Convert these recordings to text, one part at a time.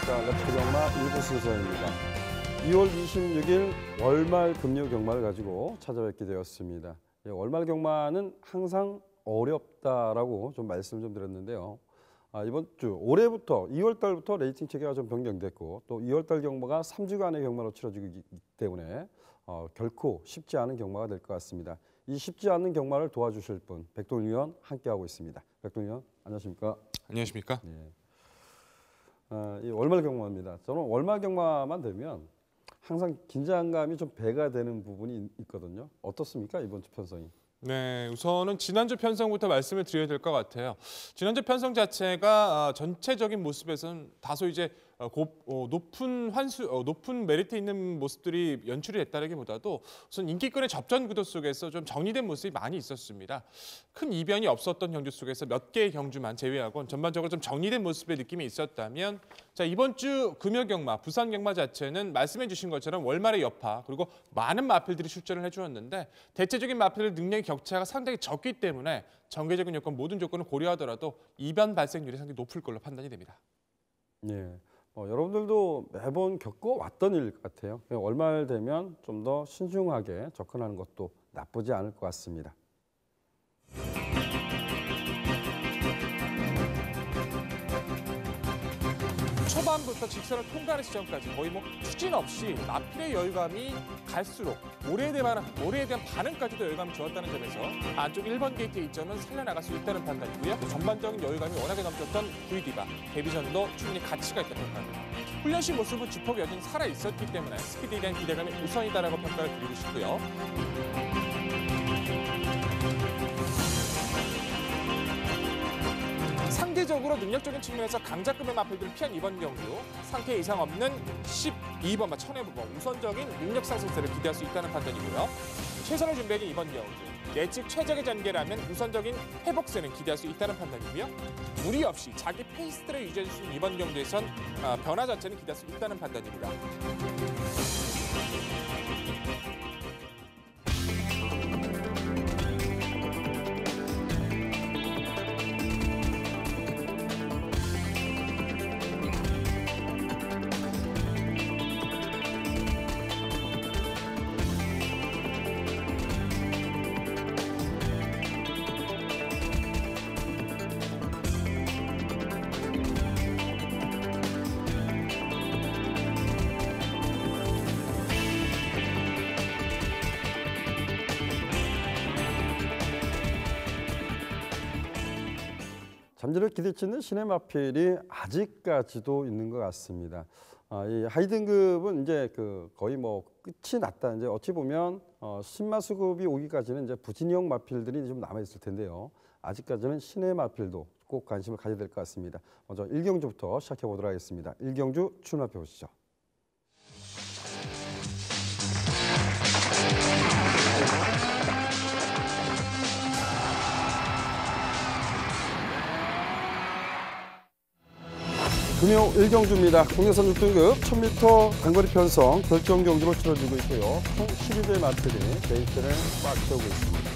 안녕하십니까. 랩트경마 1부 순서입니다. 2월 26일 월말 금요 경마를 가지고 찾아뵙게 되었습니다. 월말 경마는 항상 어렵다라고 좀 말씀을 좀 드렸는데요. 이번 주 올해부터 2월 달부터 레이팅 체계가 좀 변경됐고 또 2월 달 경마가 3주간의 경마로 치러지기 때문에 결코 쉽지 않은 경마가 될 것 같습니다. 이 쉽지 않은 경마를 도와주실 분 백동일 위원 함께하고 있습니다. 백동일 위원 안녕하십니까? 안녕하십니까? 네. 이 월말 경마입니다. 저는 월말 경마만 되면 항상 긴장감이 좀 배가 되는 부분이 있거든요. 어떻습니까? 이번 주 편성이? 네, 우선은 지난주 편성부터 말씀을 드려야 될 것 같아요. 지난주 편성 자체가 전체적인 모습에서는 다소 이제 높은 메리트 있는 모습들이 연출이 됐다기보다도 우선 인기권의 접전 구도 속에서 좀 정리된 모습이 많이 있었습니다. 큰 이변이 없었던 경주 속에서 몇 개의 경주만 제외하고 전반적으로 좀 정리된 모습의 느낌이 있었다면 자 이번 주 금요 경마, 부산 경마 자체는 말씀해 주신 것처럼 월말의 여파 그리고 많은 마필들이 출전을 해주었는데 대체적인 마필 능력의 격차가 상당히 적기 때문에 전개적인 요건 모든 조건을 고려하더라도 이변 발생률이 상당히 높을 걸로 판단이 됩니다. 네. 여러분들도 매번 겪어왔던 일 같아요. 월말 되면 좀 더 신중하게 접근하는 것도 나쁘지 않을 것 같습니다. 초반부터 직선을 통과하는 시점까지 거의 추진 없이 마필의 열감이 갈수록 올해에 대한 반응까지도 열감이 좋았다는 점에서 안쪽 1번 게이트 이점은 살려나갈 수 있다는 판단이고요. 전반적인 열감이 워낙에 넘쳤던 VD가 데뷔전도 충분히 가치가 있다는 판단입니다. 훈련시 모습은 주폭이 여전히 살아있었기 때문에 스피드에 대한 기대감이 우선이다라고 평가를 드리고 싶고요. 상대적으로 능력적인 측면에서 강자급의 마필들을 피한 이번 경주 상태 이상 없는 12번과 천회부번 우선적인 능력 상승세를 기대할 수 있다는 판단이고요. 최선을 준비하기 이번 경주 예측 최적의 전개라면 우선적인 회복세는 기대할 수 있다는 판단이고요. 무리 없이 자기 페이스를 유지해 줄 수 있는 이번 경주에선 변화 자체는 기대할 수 있다는 판단입니다. 잠재력 기대치는 신의 마필이 아직까지도 있는 것 같습니다. 이 하이 등급은 이제 거의 끝이 났다. 이제 어찌 보면 신마 수급이 오기까지는 이제 부진형 마필들이 좀 남아 있을 텐데요. 아직까지는 신의 마필도 꼭 관심을 가져야 될 것 같습니다. 먼저 1경주부터 시작해 보도록 하겠습니다. 1경주 출마표 보시죠. 금요 1경주입니다. 국내선 6등급 1000m 단거리 편성 결정 경주로 치러지고 있고요. 총 12대 마필이 게이트를 꽉 채우고 있습니다.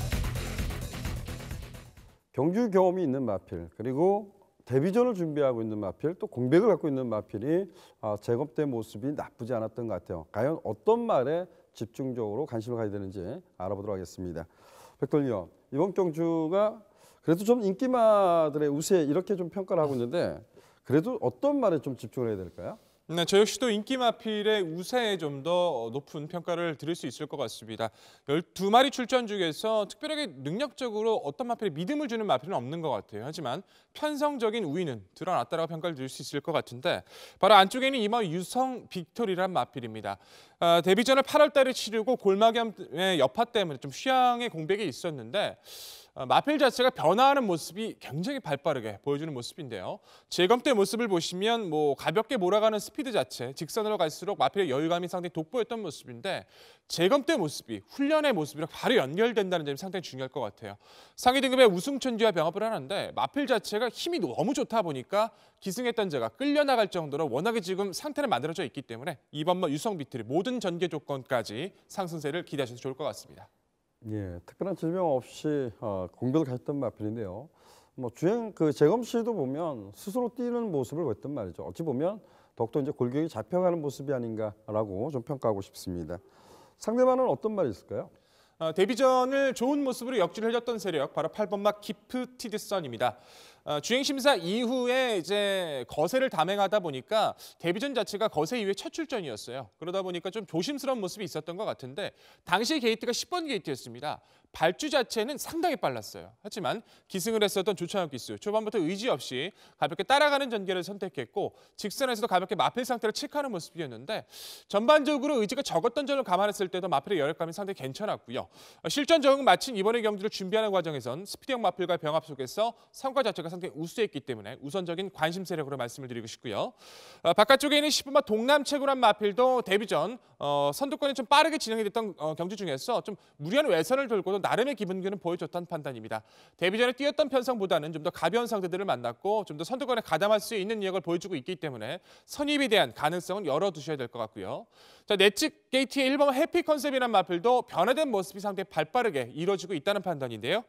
경주 경험이 있는 마필, 그리고 데뷔전을 준비하고 있는 마필, 또 공백을 갖고 있는 마필이 제겁된 모습이 나쁘지 않았던 것 같아요. 과연 어떤 말에 집중적으로 관심을 가져야 되는지 알아보도록 하겠습니다. 백돌 위원, 이번 경주가 그래도 좀 인기마들의 우세 이렇게 좀 평가를 하고 있는데 그래도 어떤 말에 좀 집중을 해야 될까요? 네, 저 역시도 인기 마필의 우세에 좀 더 높은 평가를 드릴 수 있을 것 같습니다. 12마리 출전 중에서 특별하게 능력적으로 어떤 마필에 믿음을 주는 마필은 없는 것 같아요. 하지만 편성적인 우위는 드러났다라고 평가를 드릴 수 있을 것 같은데 바로 안쪽에는 이마 유성 빅토리란 마필입니다. 데뷔전을 8월 달에 치르고 골마겸의 여파 때문에 좀 휴양의 공백이 있었는데 마필 자체가 변화하는 모습이 굉장히 발빠르게 보여주는 모습인데요. 재검 때 모습을 보시면 가볍게 몰아가는 스피드 자체, 직선으로 갈수록 마필의 여유감이 상당히 돋보였던 모습인데 재검 때 모습이 훈련의 모습이랑 바로 연결된다는 점이 상당히 중요할 것 같아요. 상위 등급의 우승천지와 병합을 하는데 마필 자체가 힘이 너무 좋다 보니까 기승했던 자가 끌려나갈 정도로 워낙에 지금 상태는 만들어져 있기 때문에 이번 유성 빅토리 모든 전개 조건까지 상승세를 기대하셔도 좋을 것 같습니다. 예, 특별한 질병 없이 공격을 하셨던 마필인데요. 주행 재검 시도 보면 스스로 뛰는 모습을 보였단 말이죠. 어찌 보면 더욱더 이제 골격이 잡혀가는 모습이 아닌가라고 좀 평가하고 싶습니다. 상대방은 어떤 말이 있을까요? 데뷔전을 좋은 모습으로 역주를 해줬던 세력 바로 8번마 기프티드 선입니다. 주행 심사 이후에 이제 거세를 담행하다 보니까 데뷔전 자체가 거세 이후에 첫 출전이었어요. 그러다 보니까 좀 조심스러운 모습이 있었던 것 같은데 당시 게이트가 10번 게이트였습니다. 발주 자체는 상당히 빨랐어요. 하지만 기승을 했었던 조찬혁 기수 초반부터 의지 없이 가볍게 따라가는 전개를 선택했고 직선에서도 가볍게 마필 상태를 체크하는 모습이었는데 전반적으로 의지가 적었던 점을 감안했을 때도 마필의 여력감이 상당히 괜찮았고요. 실전 적응 마친 이번의 경기를 준비하는 과정에선 스피드형 마필과의 병합 속에서 성과 자체가 상당히 우수했기 때문에 우선적인 관심 세력으로 말씀을 드리고 싶고요. 바깥쪽에 있는 10번마 동남체구란 마필도 데뷔전 선두권이 좀 빠르게 진행이 됐던 경기 중에서 좀 무리한 외선을 돌고도 나름의 기본기는 보여줬던 판단입니다. 데뷔전에 뛰었던 편성보다는 좀 더 가벼운 상대들을 만났고 좀 더 선두권에 가담할 수 있는 능력을 보여주고 있기 때문에 선입에 대한 가능성은 열어두셔야 될 것 같고요. 자, 내측 게이트의 1번 해피 컨셉이라는 마필도 변화된 모습이 상당히 발빠르게 이루어지고 있다는 판단인데요.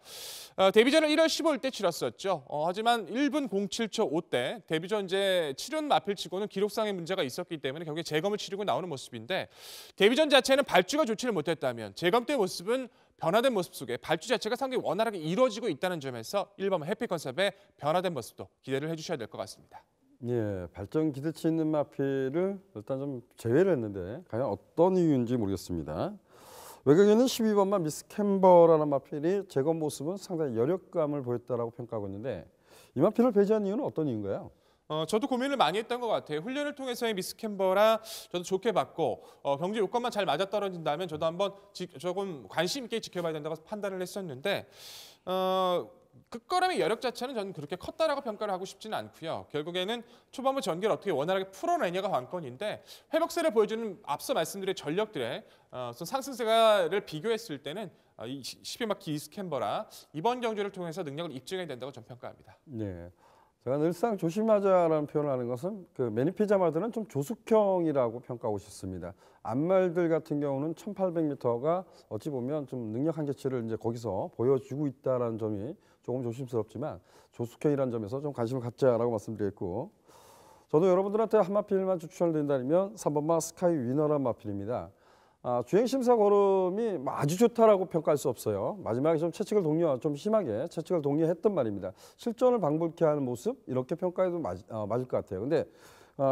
데뷔전을 1월 15일 때 치렀었죠. 하지만 1분 07초 5대 데뷔전 이제 치른 마필치고는 기록상의 문제가 있었기 때문에 경기 재검을 치르고 나오는 모습인데 데뷔전 자체는 발주가 좋지를 못했다면 재검 때 모습은 변화된 모습 속에 발주 자체가 상당히 원활하게 이루어지고 있다는 점에서 1번 해피 컨셉의 변화된 모습도 기대를 해주셔야 될 것 같습니다. 예, 발전 기대치 있는 마필을 일단 좀 제외를 했는데 과연 어떤 이유인지 모르겠습니다. 외곽에는 12번마 미스 캠버라는 마필이 재검 모습은 상당히 여력감을 보였다라고 평가하고 있는데 이 마필을 배제한 이유는 어떤 이유인가요? 저도 고민을 많이 했던 것 같아요. 훈련을 통해서의 미스 캠버라 저도 좋게 봤고 경기 요건만 잘 맞아떨어진다면 저도 한번 조금 관심 있게 지켜봐야 된다고 판단을 했었는데 끝걸음의 여력 자체는 저는 그렇게 컸다라고 평가를 하고 싶지는 않고요. 결국에는 초반부 전개를 어떻게 원활하게 풀어내냐가 관건인데 회복세를 보여주는 앞서 말씀드린 전력들의 상승세를 비교했을 때는 이 12막 기스 캠버라 이번 경주를 통해서 능력을 입증해야 된다고 저는 평가합니다. 네. 제가 늘상 조심하자라는 표현을 하는 것은 그 매니피자마드는 좀 조숙형이라고 평가하고 싶습니다. 암말들 같은 경우는 1800m가 어찌 보면 좀 능력 한계치를 이제 거기서 보여주고 있다는 점이 조금 조심스럽지만 조숙형이라는 점에서 좀 관심을 갖자라고 말씀드렸고 저도 여러분들한테 한 마필만 추천을 드린다면 3번마 스카이 위너란 마필입니다. 주행심사 걸음이 아주 좋다라고 평가할 수 없어요. 마지막에 좀 좀 심하게 채찍을 독려했던 말입니다. 실전을 방불케 하는 모습 이렇게 평가해도 맞을 것 같아요. 근데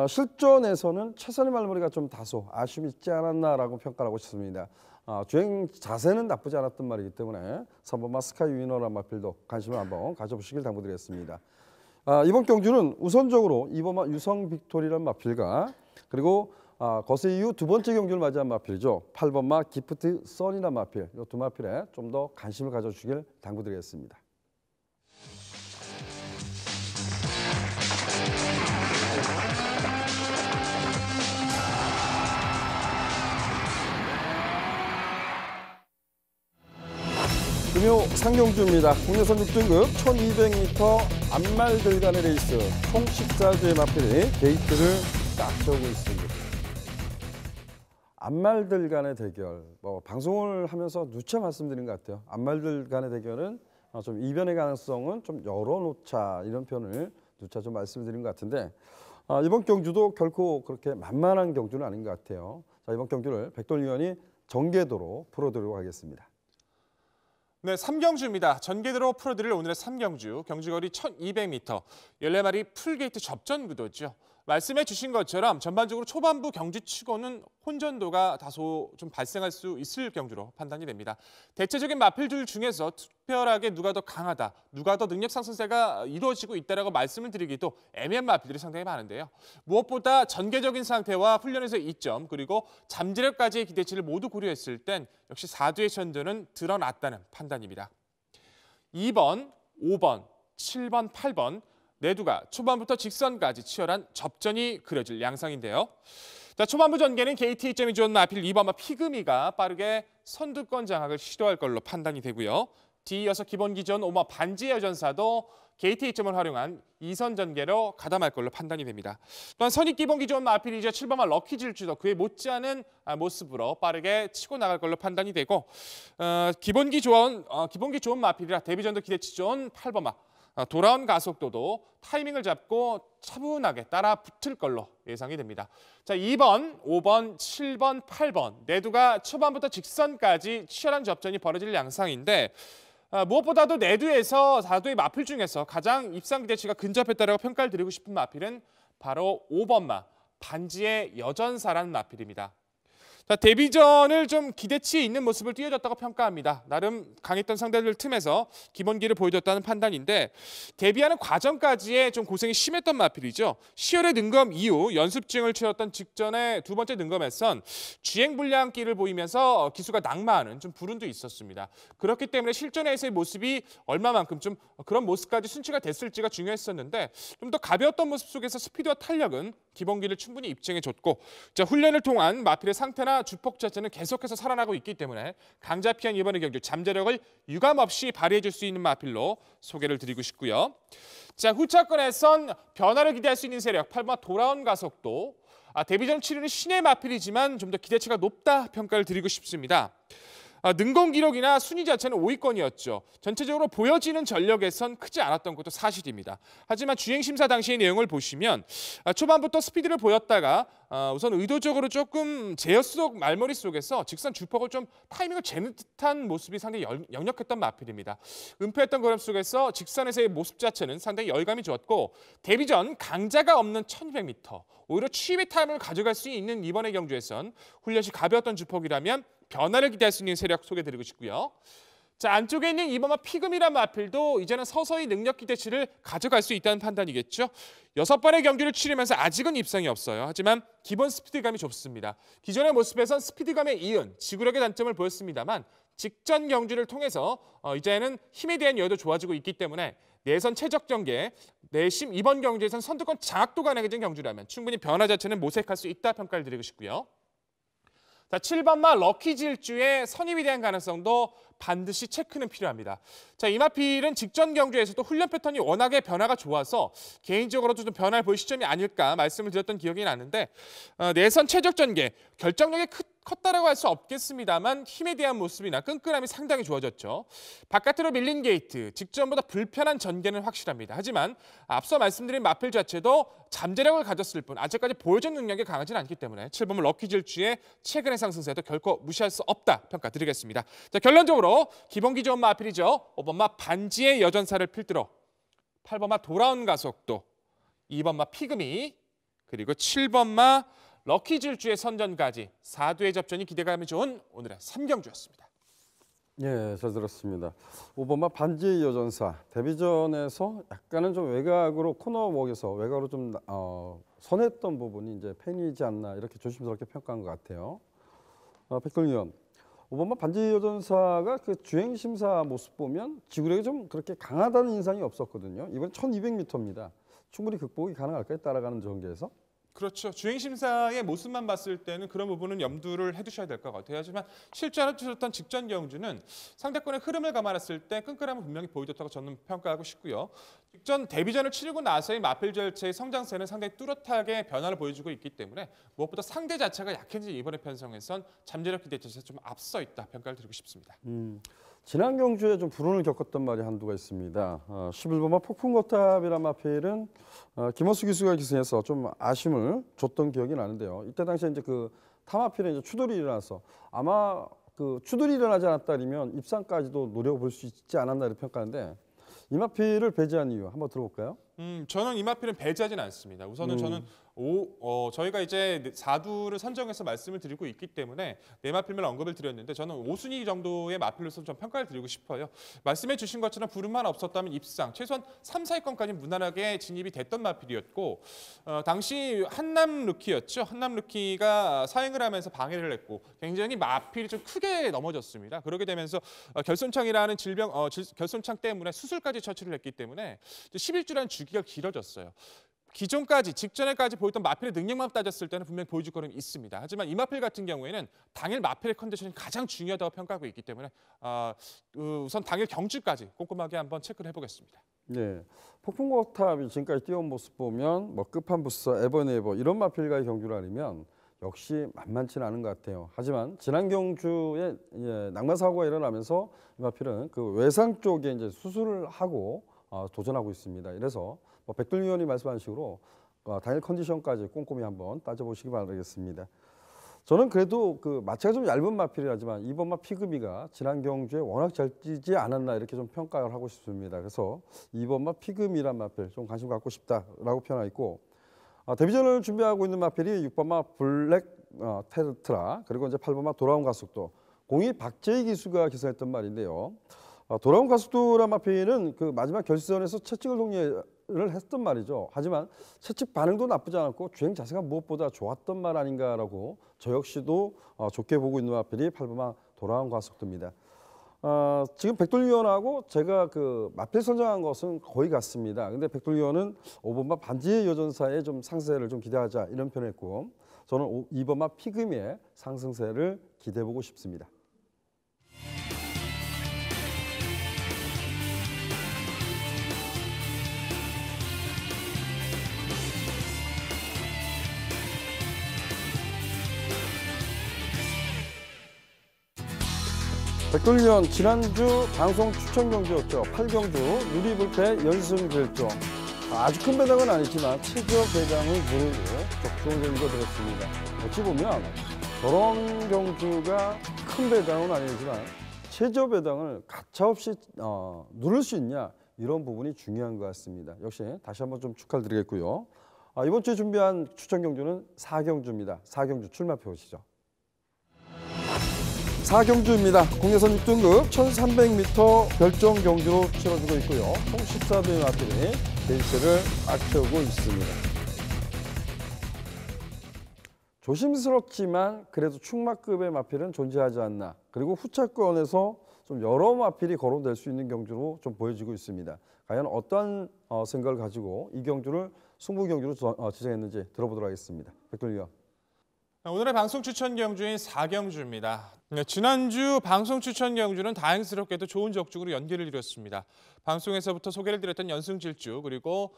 실전에서는 최선의 말머리가 좀 다소 아쉬움이 있지 않았나라고 평가를 하고 싶습니다. 주행 자세는 나쁘지 않았던 말이기 때문에 3번마 스카이 위너란 마필도 관심을 한번 가져보시길 당부드리겠습니다. 이번 경주는 우선적으로 2번마 유성 빅토리란 마필과 그리고 거세 이후 두 번째 경주를 맞이한 마필이죠. 8번마 기프트 선이라는 마필, 이 두 마필에 좀 더 관심을 가져주길 당부드리겠습니다. 금요 상경주입니다. 국내선 6등급 1200m 암말들 간의 레이스 총 14주의 마필이 게이트를 딱 세우고 있습니다. 암말들 간의 대결, 방송을 하면서 누차 말씀드린 것 같아요. 암말들 간의 대결은 좀 이변의 가능성은 좀 열어놓자 이런 표현을 누차 좀 말씀드린 것 같은데 이번 경주도 결코 그렇게 만만한 경주는 아닌 것 같아요. 자, 이번 경주를 백돌위원이 전개도로 풀어드리도록 하겠습니다. 네, 3경주입니다. 전개도로 풀어드릴 오늘의 3경주, 경주거리 1200m, 14마리 풀게이트 접전 구도죠. 말씀해 주신 것처럼 전반적으로 초반부 경주치고는 혼전도가 다소 좀 발생할 수 있을 경주로 판단이 됩니다. 대체적인 마필들 중에서 특별하게 누가 더 강하다, 누가 더 능력 상승세가 이루어지고 있다라고 말씀을 드리기도 애매한 마필들이 상당히 많은데요. 무엇보다 전개적인 상태와 훈련에서의 이점, 그리고 잠재력까지의 기대치를 모두 고려했을 땐 역시 4두의 선전은 드러났다는 판단입니다. 2번, 5번, 7번, 8번 네 두가 초반부터 직선까지 치열한 접전이 그려질 양상인데요. 자, 초반부 전개는 게이트 이점이 좋은 마필 2번마 피그미가 빠르게 선두권 장악을 시도할 걸로 판단이 되고요. 뒤이어서 기본 기존 5번 반지의 여전사도 게이트 이점을 활용한 2선 전개로 가담할 걸로 판단이 됩니다. 또한 선입 기본 기존 마필이자 7번마 럭키 질주도 그에 못지않은 모습으로 빠르게 치고 나갈 걸로 판단이 되고 기본기 좋은 마필이라 데뷔전도 기대치 좋은 8번마 돌아온 가속도도 타이밍을 잡고 차분하게 따라 붙을 걸로 예상이 됩니다. 자, 2번, 5번, 7번, 8번 내두가 초반부터 직선까지 치열한 접전이 벌어질 양상인데 무엇보다도 내두에서 4두의 마필 중에서 가장 입상 기대치가 근접했다라고 평가를 드리고 싶은 마필은 바로 5번마 반지의 여전사라는 마필입니다. 자, 데뷔전을 좀 기대치 있는 모습을 띄워줬다고 평가합니다. 나름 강했던 상대들 틈에서 기본기를 보여줬다는 판단인데 데뷔하는 과정까지의 좀 고생이 심했던 마필이죠. 10월의 능검 이후 연습증을 치렀던 직전에 두 번째 능검에선 주행 불량기를 보이면서 기수가 낙마하는 좀 불운도 있었습니다. 그렇기 때문에 실전에서의 모습이 얼마만큼 좀 그런 모습까지 순치가 됐을지가 중요했었는데 좀 더 가벼웠던 모습 속에서 스피드와 탄력은 기본기를 충분히 입증해줬고 자, 훈련을 통한 마필의 상태나 주폭 자체는 계속해서 살아나고 있기 때문에 강자피한 이번의 경기 잠재력을 유감없이 발휘해줄 수 있는 마필로 소개를 드리고 싶고요. 자, 후차권에선 변화를 기대할 수 있는 세력 8번 돌아온 가속도 데뷔전 치르는 신의 마필이지만 좀 더 기대치가 높다 평가를 드리고 싶습니다. 능공 기록이나 순위 자체는 5위권이었죠. 전체적으로 보여지는 전력에선 크지 않았던 것도 사실입니다. 하지만 주행심사 당시의 내용을 보시면 초반부터 스피드를 보였다가 우선 의도적으로 조금 제어 속 말머리 속에서 직선 주폭을 좀 타이밍을 재는 듯한 모습이 상당히 역력했던 마필입니다. 은폐했던 그램 속에서 직선에서의 모습 자체는 상당히 열감이 좋았고 데뷔전 강자가 없는 1200m 오히려 취입의 타임을 가져갈 수 있는 이번의 경주에선 훈련이 가벼웠던 주폭이라면 변화를 기대할 수 있는 세력 소개드리고 싶고요. 자, 안쪽에 있는 2번마 피금이란 마필도 이제는 서서히 능력 기대치를 가져갈 수 있다는 판단이겠죠. 6번의 경기를 치르면서 아직은 입상이 없어요. 하지만 기본 스피드감이 좋습니다. 기존의 모습에선 스피드감에 이은 지구력의 단점을 보였습니다만 직전 경주를 통해서 이제는 힘에 대한 여유도 좋아지고 있기 때문에 내선 최적 전개, 내심 이번 경주에선 선두권 장악도가 가능해진 경주라면 충분히 변화 자체는 모색할 수 있다 평가를 드리고 싶고요. 자, 7번마 럭키 질주의 선입이 대한 가능성도 반드시 체크는 필요합니다. 자, 이 마필은 직전 경주에서도 훈련 패턴이 워낙에 변화가 좋아서 개인적으로도 좀 변화를 볼 시점이 아닐까 말씀을 드렸던 기억이 나는데 내선 최적 전개, 결정력이 컸다라고 할 수 없겠습니다만 힘에 대한 모습이나 끈끈함이 상당히 좋아졌죠. 바깥으로 밀린 게이트, 직전보다 불편한 전개는 확실합니다. 하지만 앞서 말씀드린 마필 자체도 잠재력을 가졌을 뿐 아직까지 보여준 능력이 강하지는 않기 때문에 7번은 럭키 질주의 최근의 상승세도 결코 무시할 수 없다 평가드리겠습니다. 자, 결론적으로 기본기 좋은 마필이죠. 5번마 반지의 여전사를 필두로 8번마 돌아온 가속도, 2번마 피그미, 그리고 7번마 럭키 질주의 선전까지 4두의 접전이 기대감이 좋은 오늘의 3경주였습니다. 예, 잘 들었습니다. 5번마 반지의 여전사 데뷔전에서 약간은 좀 외곽으로 코너웍에서 외곽으로 좀 선했던 부분이 이제 팬이지 않나 이렇게 조심스럽게 평가한 것 같아요. 백돌위원, 5번마 반지의 여전사가 그 주행 심사 모습 보면 지구력이 좀 그렇게 강하다는 인상이 없었거든요. 이번 1200m입니다. 충분히 극복이 가능할까요? 따라가는 전개에서? 그렇죠. 주행심사의 모습만 봤을 때는 그런 부분은 염두를 해두셔야 될 것 같아요. 하지만 실제로 치렀던 직전 경주는 상대권의 흐름을 감안했을 때 끈끈함을 분명히 보여줬다고 저는 평가하고 싶고요. 직전 데뷔전을 치르고 나서의 마필 절체의 성장세는 상당히 뚜렷하게 변화를 보여주고 있기 때문에 무엇보다 상대 자체가 약해진 이번의 편성에선 잠재력 기대치에서 좀 앞서 있다 평가를 드리고 싶습니다. 지난 경주에 좀 불운을 겪었던 말이 한두가 있습니다. 11번마 폭풍거탑이란 마필은 김원수 기수가 기승해서 좀 아쉬움을 줬던 기억이 나는데요. 이때 당시에 이제 그 타마필에 이제 추돌이 일어나서 아마 그 추돌이 일어나지 않았다면 입상까지도 노려볼 수 있지 않았나 이렇게 평가하는데 이 마필을 배제한 이유 한번 들어볼까요? 저는 이 마필은 배제하진 않습니다. 우선은 저는 저희가 이제 4두를 선정해서 말씀을 드리고 있기 때문에 네 마필만 언급을 드렸는데 저는 5순위 정도의 마필로서 좀 평가를 드리고 싶어요. 말씀해 주신 것처럼 불운만 없었다면 입상, 최소한 3, 4위권까지 무난하게 진입이 됐던 마필이었고 당시 한남 루키였죠. 한남 루키가 사행을 하면서 방해를 했고 굉장히 마필이 좀 크게 넘어졌습니다. 그렇게 되면서 결손창이라는 질병, 결손창 때문에 수술까지 처치를 했기 때문에 11주라는 주기가 길어졌어요. 기존까지 직전에까지 보였던 마필의 능력만 따졌을 때는 분명히 보여줄 거는 있습니다. 하지만 이 마필 같은 경우에는 당일 마필의 컨디션이 가장 중요하다고 평가하고 있기 때문에 우선 당일 경주까지 꼼꼼하게 한번 체크를 해보겠습니다. 네, 폭풍거탑이 지금까지 뛰어온 모습 보면 뭐 끝판부서 에버네버 이런 마필과의 경주를 하려면 역시 만만치는 않은 것 같아요. 하지만 지난 경주에 낙마 사고가 일어나면서 이 마필은 그 외상 쪽에 이제 수술을 하고 도전하고 있습니다. 이래서 뭐 백돌 위원이 말씀한 식으로 당일 컨디션까지 꼼꼼히 한번 따져보시기 바라겠습니다. 저는 그래도 그 마체가 좀 얇은 마필이라지만 이번 마 피그미가 지난 경주에 워낙 잘 뛰지 않았나 이렇게 좀 평가를 하고 싶습니다. 그래서 이번 마 피그미란 마필 좀 관심 갖고 싶다라고 표현하고 있고 데뷔전을 준비하고 있는 마필이 6번 마 블랙 테르트라 그리고 이제 8번 마 돌아온 가속도 공이 박재희 기수가 기사했던 말인데요. 돌아온 가속도란 마필은 그 마지막 결승전에서 채찍을 동리를 했던 말이죠. 하지만 채찍 반응도 나쁘지 않았고 주행 자세가 무엇보다 좋았던 말 아닌가라고 저 역시도 좋게 보고 있는 마필이 8번마 돌아온 가속도입니다. 지금 백돌위원하고 제가 그 마필 선정한 것은 거의 같습니다. 근데 백돌위원은 5번마 반지의 여전사의 좀 상승세를 좀 기대하자 이런 표현했고 저는 2번마 피그미의 상승세를 기대해보고 싶습니다. 백돌위원 지난주 방송 추천 경주였죠. 8경주 누리불패 연승 결정. 아주 큰 배당은 아니지만 최저 배당을 누르고 적중을 읽어드렸습니다. 어찌 보면 저런 경주가 큰 배당은 아니지만 최저 배당을 가차없이 누를 수 있냐 이런 부분이 중요한 것 같습니다. 역시 다시 한번 좀 축하를 드리겠고요. 이번 주에 준비한 추천 경주는 4경주입니다. 4경주 출마표 보시죠. 4경주입니다. 국내선 6등급 1300m 결정 경주로 치러지고 있고요. 총 14대의 마필이 베이스를 꽉 채우고 있습니다. 조심스럽지만 그래도 충마급의 마필은 존재하지 않나. 그리고 후차권에서 좀 여러 마필이 거론될 수 있는 경주로 좀 보여지고 있습니다. 과연 어떠한 생각을 가지고 이 경주를 승부 경주로 지정했는지 들어보도록 하겠습니다. 백돌 위원. 오늘의 방송 추천 경주인 4경주입니다. 지난주 방송 추천 경주는 다행스럽게도 좋은 적중으로 연기를 이뤘습니다. 방송에서부터 소개를 드렸던 연승질주 그리고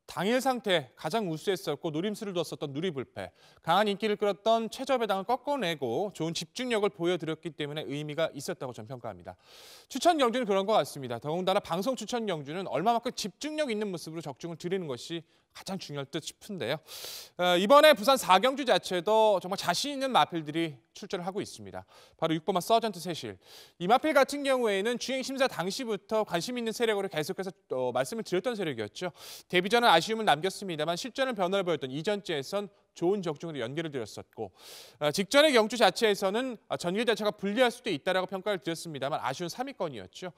당일 상태 가장 우수했었고 노림수를 뒀었던 누리불패, 강한 인기를 끌었던 최저배당을 꺾어내고 좋은 집중력을 보여드렸기 때문에 의미가 있었다고 저는 평가합니다. 추천 경주는 그런 것 같습니다. 더군다나 방송 추천 경주는 얼마만큼 집중력 있는 모습으로 적중을 드리는 것이 가장 중요할 듯 싶은데요. 이번에 부산 4경주 자체도 정말 자신 있는 마필들이 출전을 하고 있습니다. 바로 6번마 서전트 세실. 이 마필 같은 경우에는 주행 심사 당시부터 관심 있는 세력으로 계속해서 말씀을 드렸던 세력이었죠. 데뷔전은 아쉬움을 남겼습니다만 실전은 변화를 보였던 이전주에선 좋은 적중으로 연계를 드렸었고 직전의 경주 자체에서는 전개 자체가 불리할 수도 있다라고 평가를 드렸습니다만 아쉬운 3위권이었죠.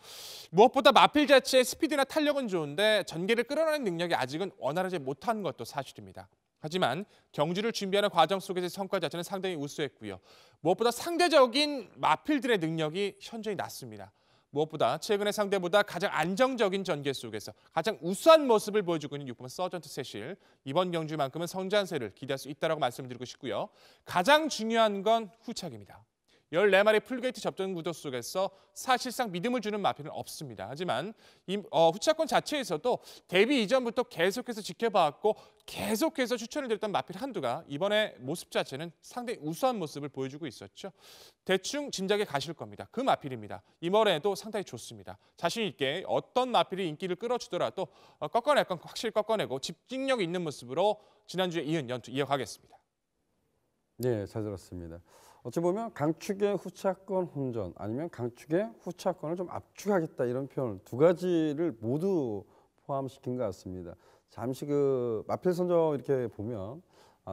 무엇보다 마필 자체의 스피드나 탄력은 좋은데 전개를 끌어내는 능력이 아직은 원활하지 못한 것도 사실입니다. 하지만 경주를 준비하는 과정 속에서의 성과 자체는 상당히 우수했고요. 무엇보다 상대적인 마필들의 능력이 현저히 낮습니다. 무엇보다 최근의 상대보다 가장 안정적인 전개 속에서 가장 우수한 모습을 보여주고 있는 6번 서전트 세실. 이번 경주만큼은 성장세를 기대할 수 있다고 말씀드리고 싶고요. 가장 중요한 건 후착입니다. 14마리 풀게이트 접전 구도 속에서 사실상 믿음을 주는 마필은 없습니다. 하지만 이 후차권 자체에서도 데뷔 이전부터 계속해서 지켜봐왔고 계속해서 추천을 드렸던 마필 한두가 이번에 모습 자체는 상당히 우수한 모습을 보여주고 있었죠. 대충 짐작에 가실 겁니다. 그 마필입니다. 이번에도 상당히 좋습니다. 자신 있게 어떤 마필이 인기를 끌어주더라도 꺾어낼 건 확실히 꺾어내고 집중력 있는 모습으로 지난주에 이은 연투 이어가겠습니다. 네, 잘 들었습니다. 어찌 보면 강축의 후차권 혼전 아니면 강축의 후차권을 좀 압축하겠다 이런 표현 두 가지를 모두 포함시킨 것 같습니다. 잠시 그 마필 선정 이렇게 보면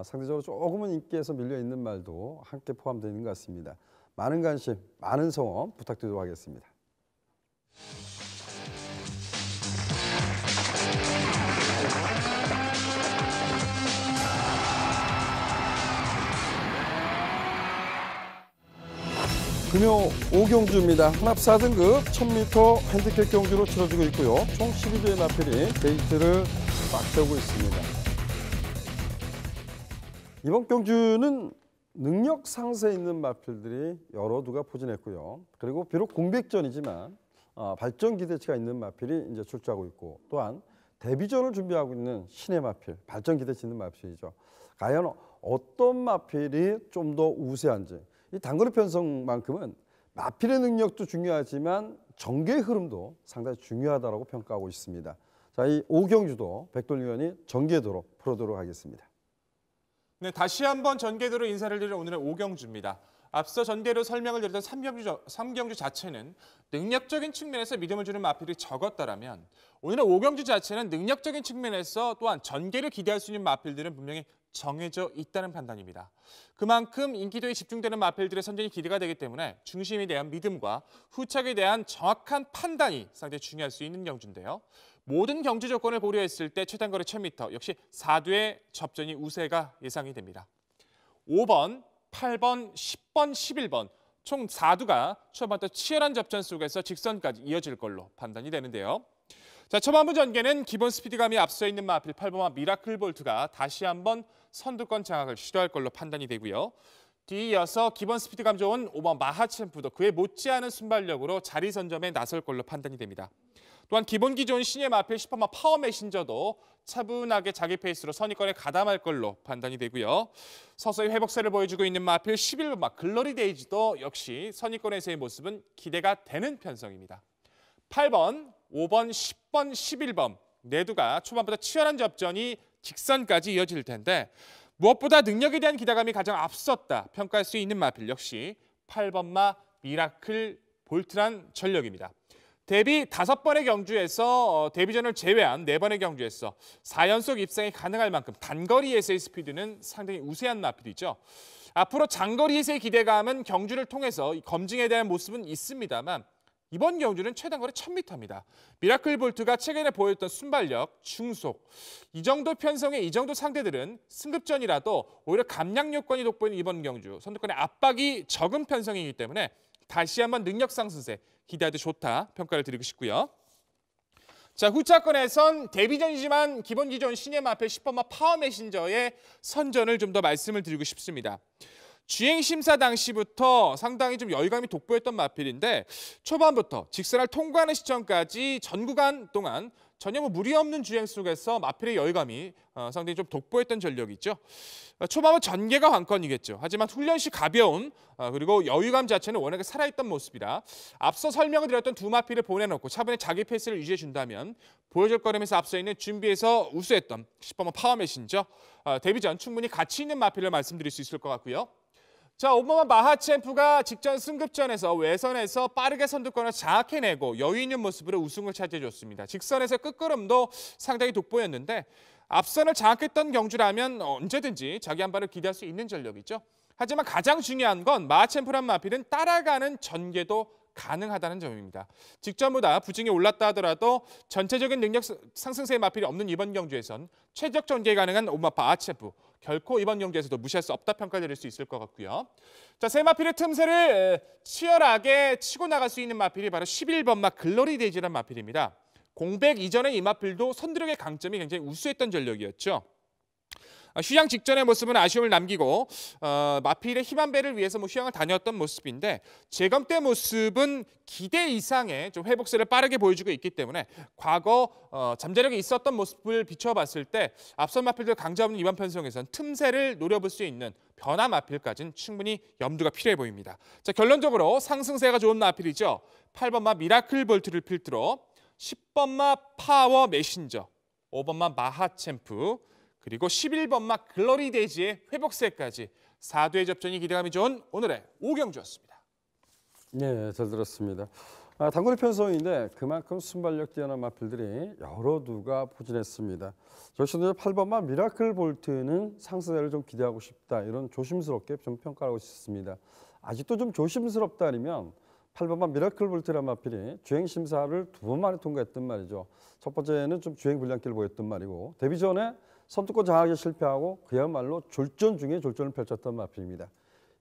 상대적으로 조금은 인기에서 밀려 있는 말도 함께 포함되어 있는 것 같습니다. 많은 관심, 많은 성원 부탁드리도록 하겠습니다. 금요 5경주입니다. 혼합 4등급 1000m 핸디캡 경주로 치러지고 있고요. 총 12대의 마필이 게이트를 꽉 채우고 있습니다. 이번 경주는 능력 상세 있는 마필들이 여러 두가 포진했고요. 그리고 비록 공백전이지만 발전 기대치가 있는 마필이 이제 출조하고 있고 또한 데뷔전을 준비하고 있는 신의 마필, 발전 기대치 있는 마필이죠. 과연 어떤 마필이 좀 더 우세한지 이 단거리 편성만큼은 마필의 능력도 중요하지만 전개의 흐름도 상당히 중요하다고 평가하고 있습니다. 자, 이 오경주도 백돌위원이 전개도로 풀어도록 하겠습니다. 네, 다시 한번 전개도로 인사를 드리는 오늘의 오경주입니다. 앞서 전개로 설명을 드렸던 삼경주 자체는 능력적인 측면에서 믿음을 주는 마필이 적었다라면 오늘의 오경주 자체는 능력적인 측면에서 또한 전개를 기대할 수 있는 마필들은 분명히 정해져 있다는 판단입니다. 그만큼 인기도에 집중되는 마필들의 선전이 기대가 되기 때문에 중심에 대한 믿음과 후착에 대한 정확한 판단이 상당히 중요할 수 있는 경주인데요. 모든 경주 조건을 고려했을 때 최단거리 1000m 역시 4두의 접전이 우세가 예상이 됩니다. 5번, 8번, 10번, 11번 총 4두가 초반부터 치열한 접전 속에서 직선까지 이어질 걸로 판단이 되는데요. 자, 초반부 전개는 기본 스피드감이 앞서 있는 마필 8번마 미라클 볼트가 다시 한번 선두권 장악을 시도할 걸로 판단이 되고요. 뒤이어서 기본 스피드감 좋은 5번 마하챔프도 그에 못지않은 순발력으로 자리 선점에 나설 걸로 판단이 됩니다. 또한 기본기 좋은 신예 마필 10번마 파워 메신저도 차분하게 자기 페이스로 선입권에 가담할 걸로 판단이 되고요. 서서히 회복세를 보여주고 있는 마필 11번마 글로리 데이지도 역시 선입권에서의 모습은 기대가 되는 편성입니다. 8번, 5번, 10번, 11번 네 두가 초반부터 치열한 접전이 직선까지 이어질 텐데 무엇보다 능력에 대한 기대감이 가장 앞섰다 평가할 수 있는 마필 역시 8번마 미라클 볼트란 전력입니다. 데뷔 5번의 경주에서 데뷔전을 제외한 4번의 경주에서 4연속 입상이 가능할 만큼 단거리에서의 스피드는 상당히 우세한 마필이죠. 앞으로 장거리에서의 기대감은 경주를 통해서 검증에 대한 모습은 있습니다만 이번 경주는 최단거리 1000m입니다. 미라클 볼트가 최근에 보였던 순발력, 중속, 이 정도 편성의 이 정도 상대들은 승급전이라도 오히려 감량 요건이 돋보이는 이번 경주, 선두권의 압박이 적은 편성이기 때문에 다시 한번 능력 상승세 기대해도 좋다 평가를 드리고 싶고요. 자, 후차권에선 데뷔전이지만 기본 기존 신예 마필 10번마 파워 메신저의 선전을 좀 더 말씀을 드리고 싶습니다. 주행 심사 당시부터 상당히 좀 여유감이 돋보였던 마필인데 초반부터 직선을 통과하는 시점까지 전 구간 동안 전혀 무리 없는 주행 속에서 마필의 여유감이 상당히 좀 돋보였던 전력이 있죠. 초반은 전개가 관건이겠죠. 하지만 훈련시 가벼운 그리고 여유감 자체는 워낙에 살아있던 모습이라 앞서 설명을 드렸던 두 마필을 보내놓고 차분히 자기 페이스를 유지해준다면 보여줄 거름에서 앞서 있는 준비에서 우수했던 10번만 파워 메신저 데뷔전 충분히 가치 있는 마필을 말씀드릴 수 있을 것 같고요. 자, 5번마 마하챔프가 직전 승급전에서 외선에서 빠르게 선두권을 장악해내고 여유 있는 모습으로 우승을 차지해줬습니다. 직선에서 끝걸음도 상당히 돋보였는데 앞선을 장악했던 경주라면 언제든지 자기 한 발을 기대할 수 있는 전력이죠. 하지만 가장 중요한 건 마하챔프란 마필은 따라가는 전개도 가능하다는 점입니다. 직전보다 부증이 올랐다 하더라도 전체적인 능력 상승세의 마필이 없는 이번 경주에선 최적 전개 가능한 5번마 마하챔프 결코 이번 경주에서도 무시할 수 없다 평가드릴 수 있을 것 같고요. 자, 세 마필의 틈새를 치열하게 치고 나갈 수 있는 마필이 바로 11번마 글로리 데이지라는 마필입니다. 공백 이전의 이 마필도 선두력의 강점이 굉장히 우수했던 전력이었죠. 휴양 직전의 모습은 아쉬움을 남기고 마필의 힘한 배를 위해서 휴양을 다녔던 모습인데 재검 때 모습은 기대 이상의 좀 회복세를 빠르게 보여주고 있기 때문에 과거 잠재력이 있었던 모습을 비춰봤을 때 앞선 마필들 강자 없는 이번 편성에선 틈새를 노려볼 수 있는 변화 마필까지는 충분히 염두가 필요해 보입니다. 자, 결론적으로 상승세가 좋은 마필이죠. 8번마 미라클 볼트를 필두로 10번마 파워 메신저, 5번마 마하챔프, 그리고 11번마 글로리 데이지의 회복세까지 4두의 접전이 기대감이 좋은 오늘의 오경주였습니다. 네, 잘 들었습니다. 단거리 편성인데 그만큼 순발력 뛰어난 마필들이 여러 두가 포진했습니다. 저시도 8번마 미라클 볼트는 상승세를 좀 기대하고 싶다. 이런 조심스럽게 좀 평가하고 싶습니다. 아직도 좀 조심스럽다 아니면 8번마 미라클 볼트란 마필이 주행 심사를 2번 만에 통과했던 말이죠. 첫 번째는 좀 주행 불량기를 보였던 말이고 데뷔 전에 선두권 장악에 실패하고 그야말로 졸전 중에 졸전을 펼쳤던 마필입니다.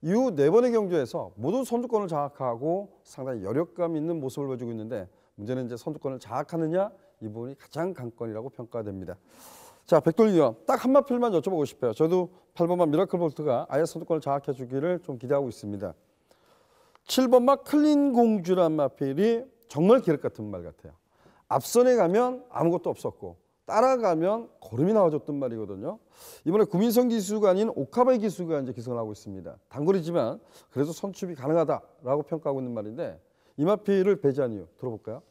이후 4번의 경주에서 모든 선두권을 장악하고 상당히 여력감 있는 모습을 보여주고 있는데 문제는 이제 선두권을 장악하느냐 이 부분이 가장 관건이라고 평가됩니다. 자, 백돌위원 딱 한 마필만 여쭤보고 싶어요. 저도 8번마 미라클 볼트가 아예 선두권을 장악해 주기를 좀 기대하고 있습니다. 7번마 클린 공주란 마필이 정말 기력 같은 말 같아요. 앞선에 가면 아무것도 없었고 따라가면 걸음이 나와줬던 말이거든요. 이번에 구민성 기수가 아닌 오카바이 기수가 이제 기승을 하고 있습니다. 단거리지만 그래도 선출이 가능하다라고 평가하고 있는 말인데 이 마필을 배제한 이유 들어볼까요?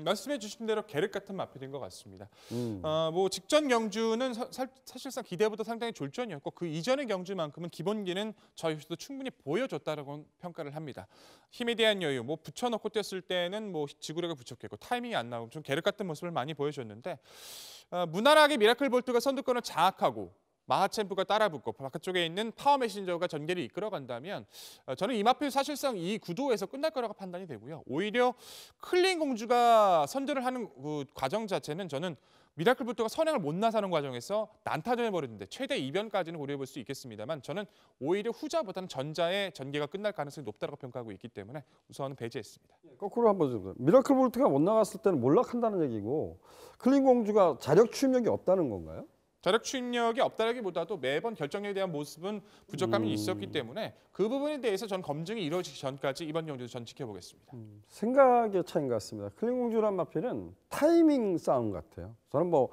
말씀해 주신 대로 계륵 같은 마필인 것 같습니다. 음. 뭐 직전 경주는 사실상 기대보다 상당히 졸전이었고 그 이전의 경주만큼은 기본기는 저 역시도 충분히 보여줬다라고 평가를 합니다. 힘에 대한 여유, 뭐 붙여놓고 뛰었을 때는 뭐 지구력을 붙였겠고 타이밍이 안 나오고 좀 계륵 같은 모습을 많이 보여줬는데 무난하게 미라클 볼트가 선두권을 장악하고 마하쳔프가 따라붙고 바깥쪽에 있는 파워 메신저가 전개를 이끌어간다면 저는 이 마필 사실상 이 구도에서 끝날 거라고 판단이 되고요. 오히려 클린 공주가 선두를 하는 그 과정 자체는 저는 미라클 볼트가 선행을 못 나서는 과정에서 난타전을 벌였는데 최대 이변까지는 고려해 볼 수 있겠습니다만 저는 오히려 후자보다는 전자의 전개가 끝날 가능성이 높다고 평가하고 있기 때문에 우선은 배제했습니다. 거꾸로 한번 좀 미라클 볼트가 못 나갔을 때는 몰락한다는 얘기고 클린 공주가 자력 추임력이 없다는 건가요? 자력 추임력이 없다라기보다도 매번 결정력에 대한 모습은 부족함이 있었기 때문에 그 부분에 대해서 전 검증이 이루어지기 전까지 이번 경주도 전 지켜보겠습니다. 생각의 차이인 것 같습니다. 클린 공주란 마필은 타이밍 싸움 같아요. 저는 뭐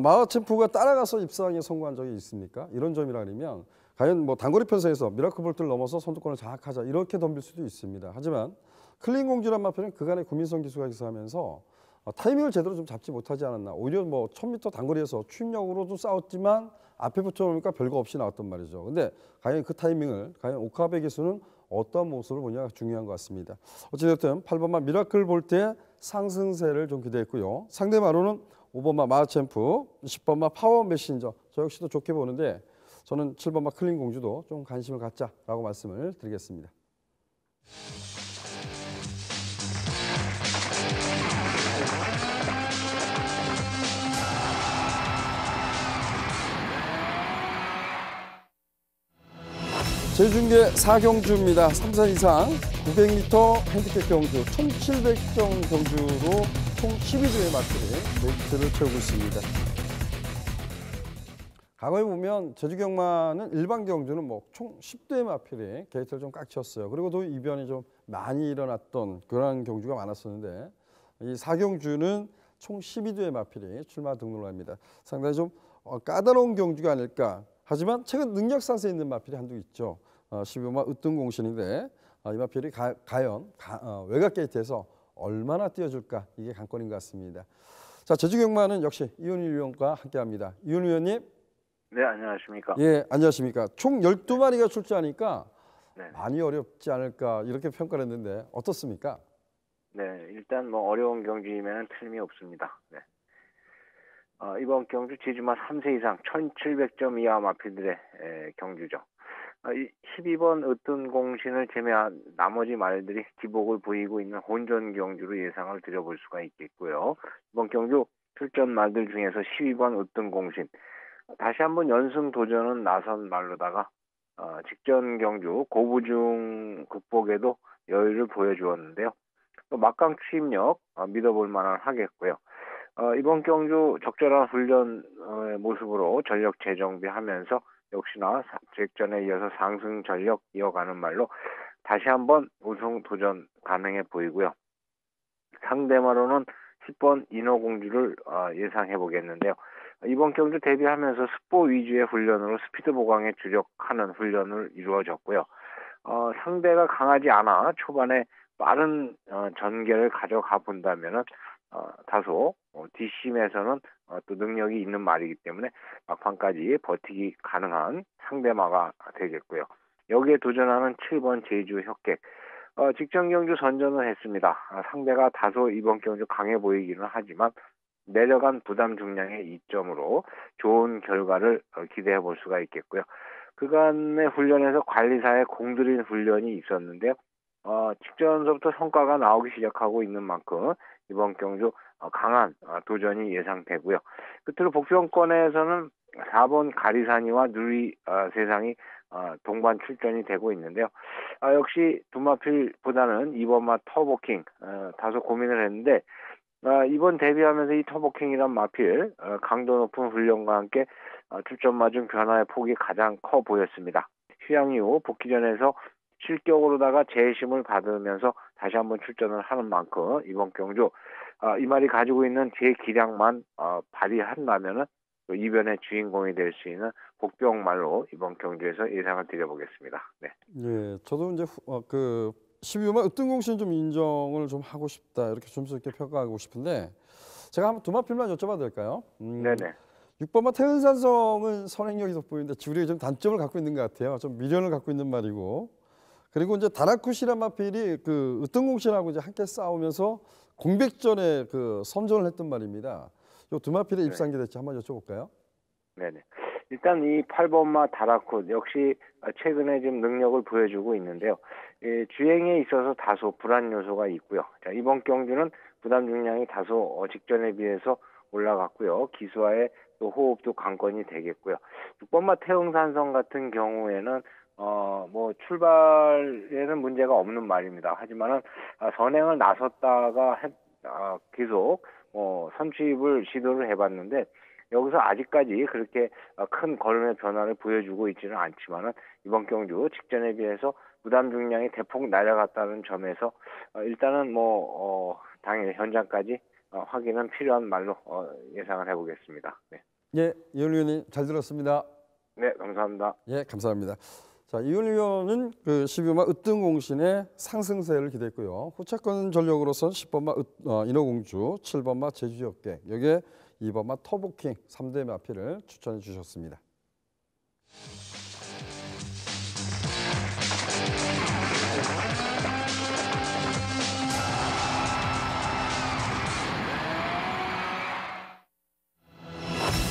마하쳔프가 따라가서 입상에 성공한 적이 있습니까? 이런 점이라면 과연 뭐 단거리 편성에서 미라클 볼트를 넘어서 선두권을 장악하자 이렇게 덤빌 수도 있습니다. 하지만 클린 공주란 마필은 그간의 국민성 기수가 기사하면서 타이밍을 제대로 좀 잡지 못하지 않았나. 오히려 뭐 1000m 단거리에서 추임력으로도 싸웠지만 앞에 붙여놓으니까 별거 없이 나왔단 말이죠. 근데 과연 그 타이밍을 과연 오카베 기수는 어떤 모습을 보냐가 중요한 것 같습니다. 어찌됐든 8번마 미라클 볼트의 상승세를 좀 기대했고요. 상대마로는 5번마 마하쳔프, 10번마 파워 메신저 저 역시도 좋게 보는데 저는 7번마 클린 공주도 좀 관심을 갖자라고 말씀을 드리겠습니다. 제중계 4경주입니다. 3산 이상 900m 핸디캡 경주 1700점 경주로 총 12조의 마필이 메리트를 채우고 있습니다. 과거에 보면 제주경마는 일반 경주는 뭐 총 10대의 마필이 게이트를 좀 꽉 쳤어요. 그리고 또 이변이 좀 많이 일어났던 그런 경주가 많았었는데 이 4경주는 총 12대의 마필이 출마 등록을 합니다. 상당히 좀 까다로운 경주가 아닐까. 하지만 최근 능력 상승에 있는 마필이 한두 있죠. 12번마 으뜸공신인데 이 마필이 과연 외곽 게이트에서 얼마나 뛰어줄까 이게 관건인 것 같습니다. 자, 제주경마는 역시 이훈희 위원과 함께합니다. 이훈희 위원님. 네, 안녕하십니까. 예, 안녕하십니까. 총 12마리가 출전하니까 네. 많이 어렵지 않을까 이렇게 평가를 했는데 어떻습니까? 네, 일단 뭐 어려운 경주이면 틀림이 없습니다. 네. 이번 경주 제주마 3세 이상 1700점 이하 마필들의 경주죠. 12번 으뜸공신을 제외한 나머지 말들이 기복을 보이고 있는 혼전 경주로 예상을 드려볼 수가 있겠고요. 이번 경주 출전 말들 중에서 12번 으뜸공신 다시 한번 연승 도전은 나선 말로다가 직전 경주 고부중 극복에도 여유를 보여주었는데요. 또 막강 추임력 믿어볼 만한 하겠고요. 이번 경주 적절한 훈련 모습으로 전력 재정비하면서 역시나 직전에 이어서 상승 전력 이어가는 말로 다시 한번 우승 도전 가능해 보이고요. 상대마로는 10번 인어공주를 예상해 보겠는데요. 이번 경주 데뷔하면서 스포 위주의 훈련으로 스피드 보강에 주력하는 훈련을 이루어졌고요. 상대가 강하지 않아 초반에 빠른 전개를 가져가 본다면은 다소 뒷심에서는 또 능력이 있는 말이기 때문에 막판까지 버티기 가능한 상대마가 되겠고요. 여기에 도전하는 7번 제주 혁객 직전 경주 선전을 했습니다. 상대가 다소 이번 경주 강해 보이기는 하지만 내려간 부담 중량의 이점으로 좋은 결과를 기대해 볼 수가 있겠고요. 그간의 훈련에서 관리사의 공들인 훈련이 있었는데요. 직전서부터 성과가 나오기 시작하고 있는 만큼 이번 경주 강한 도전이 예상되고요. 끝으로 복병권에서는 4번 가리사니와 누리 세상이 동반 출전이 되고 있는데요. 역시 두마필보다는 2번마 터보킹 다소 고민을 했는데 이번 데뷔하면서 이 터보킹이란 마필 강도 높은 훈련과 함께 출전 마중 변화의 폭이 가장 커 보였습니다. 휴양 이후 복귀전에서 실격으로다가 재심을 받으면서 다시 한번 출전을 하는 만큼 이번 경주 이 말이 가지고 있는 제 기량만 발휘한다면은 이변의 주인공이 될 수 있는 복병말로 이번 경주에서 예상을 드려보겠습니다. 네. 예, 저도 이제 그 12호마 으뜸공신 좀 인정을 좀 하고 싶다. 이렇게 점수 있게 평가하고 싶은데 제가 한번 두 마필만 여쭤봐도 될까요? 네네. 6번마 태은산성은 선행력이 돋보이는데 지구력이 좀 단점을 갖고 있는 것 같아요. 좀 미련을 갖고 있는 말이고. 그리고 이제 다라쿠시란 마필이 그 으뜸공신하고 이제 함께 싸우면서 공백전에 그 선전을 했던 말입니다. 이 두 마필의 입상기 대체 한번 여쭤볼까요? 네네. 일단 이 8번마 다라쿠 역시 최근에 좀 능력을 보여주고 있는데요. 주행에 있어서 다소 불안 요소가 있고요. 자, 이번 경주는 부담 중량이 다소 직전에 비해서 올라갔고요. 기수와의 또 호흡도 관건이 되겠고요. 6번마 태흥산성 같은 경우에는 뭐 출발에는 문제가 없는 말입니다. 하지만은 선행을 나섰다가 계속 선취입을 시도를 해봤는데 여기서 아직까지 그렇게 큰 걸음의 변화를 보여주고 있지는 않지만은 이번 경주 직전에 비해서 부담 중량이 대폭 내려갔다는 점에서 일단은 당연히 현장까지 확인은 필요한 말로 예상을 해보겠습니다. 네. 예, 이윤 의원님 잘 들었습니다. 네, 감사합니다. 예, 감사합니다. 자, 이윤 의원은 그 12번마 으뜸공신의 상승세를 기대했고요. 후차권 전력으로선 10번마 인어공주, 7번마 제주역객, 여기에 2번마 터보킹 3대 마필을 추천해 주셨습니다.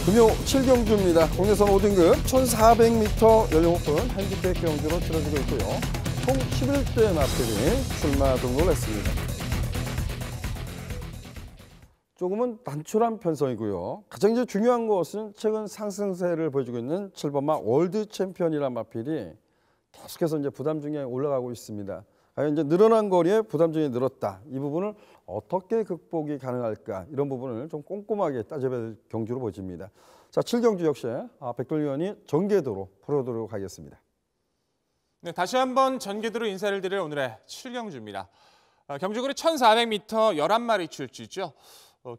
금요 7경주입니다. 국내선 5등급 1400m 연령 오픈 핸디캡 경주로 치러지고 있고요. 총 11대 마필이 출마 등록을 했습니다. 조금은 단촐한 편성이고요. 가장 이제 중요한 것은 최근 상승세를 보여주고 있는 7번마 월드 챔피언이라는 마필이 계속해서 이제 부담 중량이 올라가고 있습니다. 과연 이제 늘어난 거리에 부담 중량이 늘었다. 이 부분을 어떻게 극복이 가능할까? 이런 부분을 좀 꼼꼼하게 따져봐야 될 경주로 보여집니다. 자, 7경주 역시 백돌 의원이 전개도로 풀어보도록 하겠습니다. 네, 다시 한번 전개도로 인사를 드릴 오늘의 7경주입니다. 경주거리 1400m 11마리 출주죠.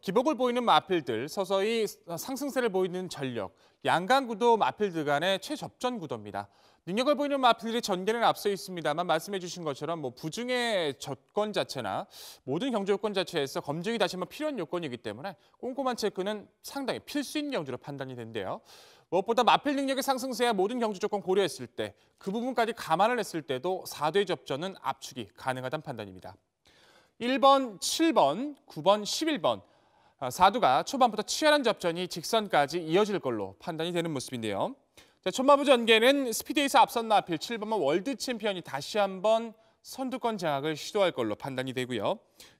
기복을 보이는 마필들, 서서히 상승세를 보이는 전력, 양강구도 마필들 간의 최접전 구도입니다. 능력을 보이는 마필들이 전개는 앞서 있습니다만 말씀해 주신 것처럼 부중의 조건 자체나 모든 경주 요건 자체에서 검증이 다시 한번 필요한 요건이기 때문에 꼼꼼한 체크는 상당히 필수인 경주로 판단이 된대요. 무엇보다 마필 능력의 상승세야 모든 경주 조건 고려했을 때 그 부분까지 감안을 했을 때도 4대 접전은 압축이 가능하다는 판단입니다. 1번, 7번, 9번, 11번 4두가 초반부터 치열한 접전이 직선까지 이어질 걸로 판단이 되는 모습인데요. 자, 초반부 전개는 스피드에서 앞선 마필 7번만 월드 챔피언이 다시 한번 선두권 장악을 시도할 걸로 판단이 되고요.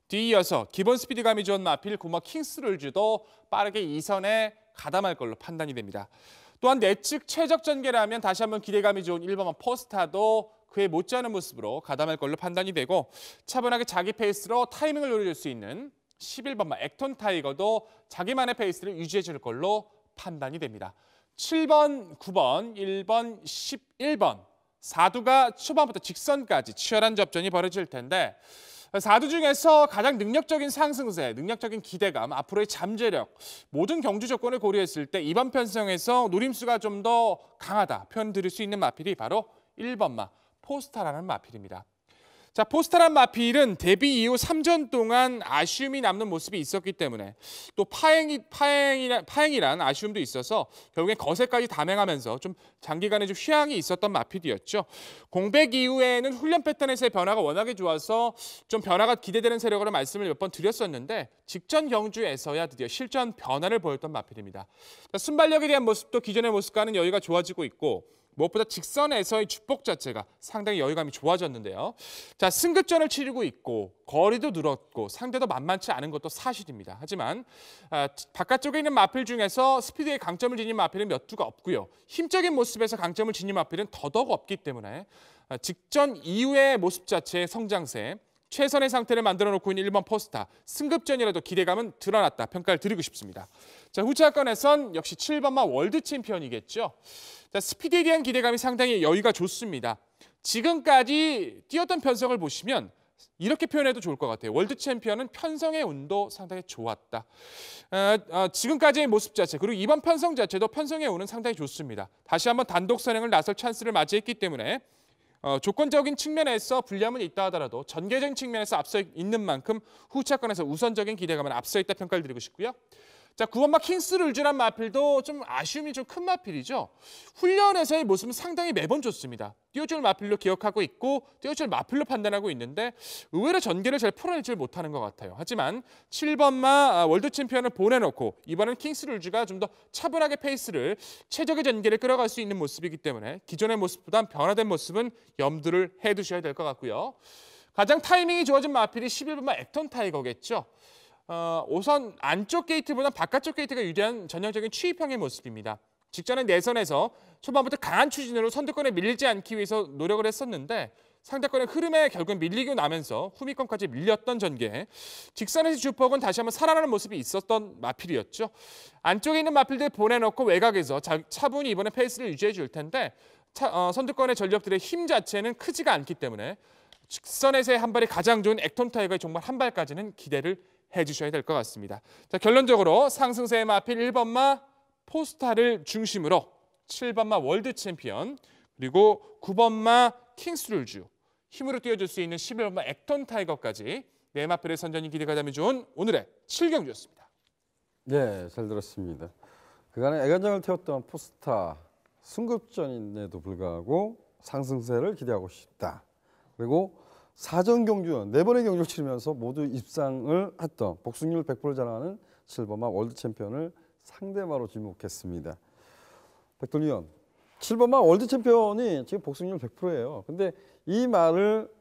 뒤이어서 기본 스피드감이 좋은 마필 9번 킹스룰즈도 빠르게 2선에 가담할 걸로 판단이 됩니다. 또한 내측 최적 전개라면 다시 한번 기대감이 좋은 1번만 포스타도 그에 못지않은 모습으로 가담할 걸로 판단이 되고 차분하게 자기 페이스로 타이밍을 노려줄 수 있는 11번만 액톤 타이거도 자기만의 페이스를 유지해 줄 걸로 판단이 됩니다. 7번, 9번, 1번, 11번 4두가 초반부터 직선까지 치열한 접전이 벌어질 텐데 4두 중에서 가장 능력적인 상승세, 능력적인 기대감, 앞으로의 잠재력 모든 경주 조건을 고려했을 때 이번 편성에서 노림수가 좀 더 강하다 표현드릴 수 있는 마필이 바로 1번마 포스타라는 마필입니다. 자, 포스타란 마필은 데뷔 이후 3전 동안 아쉬움이 남는 모습이 있었기 때문에 또 파행이란 아쉬움도 있어서 결국엔 거세까지 담행하면서 좀 장기간에 좀 휴양이 있었던 마필이었죠. 공백 이후에는 훈련 패턴에서의 변화가 워낙에 좋아서 좀 변화가 기대되는 세력으로 말씀을 몇 번 드렸었는데 직전 경주에서야 드디어 실전 변화를 보였던 마필입니다. 자, 순발력에 대한 모습도 기존의 모습과는 여유가 좋아지고 있고 무엇보다 직선에서의 주폭 자체가 상당히 여유감이 좋아졌는데요. 자, 승급전을 치르고 있고 거리도 늘었고 상대도 만만치 않은 것도 사실입니다. 하지만 바깥쪽에 있는 마필 중에서 스피드에 강점을 지닌 마필은 몇 두가 없고요. 힘적인 모습에서 강점을 지닌 마필은 더더욱 없기 때문에 직전 이후의 모습 자체의 성장세, 최선의 상태를 만들어 놓고 있는 1번 포스타, 승급전이라도 기대감은 드러났다 평가를 드리고 싶습니다. 자, 후차권에선 역시 7번마 월드 챔피언이겠죠. 자, 스피드에 대한 기대감이 상당히 여유가 좋습니다. 지금까지 뛰었던 편성을 보시면 이렇게 표현해도 좋을 것 같아요. 월드 챔피언은 편성의 운도 상당히 좋았다. 지금까지의 모습 자체 그리고 이번 편성 자체도 편성의 운은 상당히 좋습니다. 다시 한번 단독 선행을 나설 찬스를 맞이했기 때문에 조건적인 측면에서 불리함은 있다 하더라도 전개적인 측면에서 앞서 있는 만큼 후차권에서 우선적인 기대감은 앞서 있다 평가를 드리고 싶고요. 자, 9번마 킹스룰즈란 마필도 좀 아쉬움이 좀 큰 마필이죠. 훈련에서의 모습은 상당히 매번 좋습니다. 띄워줄 마필로 기억하고 있고 띄워줄 마필로 판단하고 있는데 의외로 전개를 잘 풀어내질 못하는 것 같아요. 하지만 7번마 월드 챔피언을 보내놓고 이번엔 킹스룰즈가 좀 더 차분하게 페이스를 최적의 전개를 끌어갈 수 있는 모습이기 때문에 기존의 모습보단 변화된 모습은 염두를 해두셔야 될 것 같고요. 가장 타이밍이 좋아진 마필이 11번마 액턴 타이거겠죠. 우선 안쪽 게이트보다 바깥쪽 게이트가 유리한 전형적인 추입형의 모습입니다. 직전에 내선에서 초반부터 강한 추진으로 선두권에 밀리지 않기 위해서 노력을 했었는데 상대권의 흐름에 결국 밀리고 나면서 후미권까지 밀렸던 전개. 직선에서 주폭은 다시 한번 살아나는 모습이 있었던 마필이었죠. 안쪽에 있는 마필들 보내놓고 외곽에서 차분히 이번에 페이스를 유지해 줄 텐데 선두권의 전력들의 힘 자체는 크지가 않기 때문에 직선에서의 한 발이 가장 좋은 액턴 타이거의 정말 한 발까지는 기대를 해주셔야 될 것 같습니다. 자, 결론적으로 상승세의 마필 1번마 포스타를 중심으로 7번마 월드 챔피언 그리고 9번마 킹스룰즈 힘으로 뛰어줄 수 있는 11번마 액턴 타이거까지 네 마필의 선전이 기대가 되면 좋은 오늘의 7경주였습니다. 네, 잘 들었습니다. 그간의 애간장을 태웠던 포스타 승급전임에도 불구하고 상승세를 기대하고 싶다. 그리고 사전 경주 4번의 경주를 치르면서 모두 입상을 했던 복승률 100%를 자랑하는 7번마 월드 챔피언을 상대마로 지목했습니다. 백돌위원, 7번마 월드 챔피언이 지금 복승률 100%예요. 근데 이 말을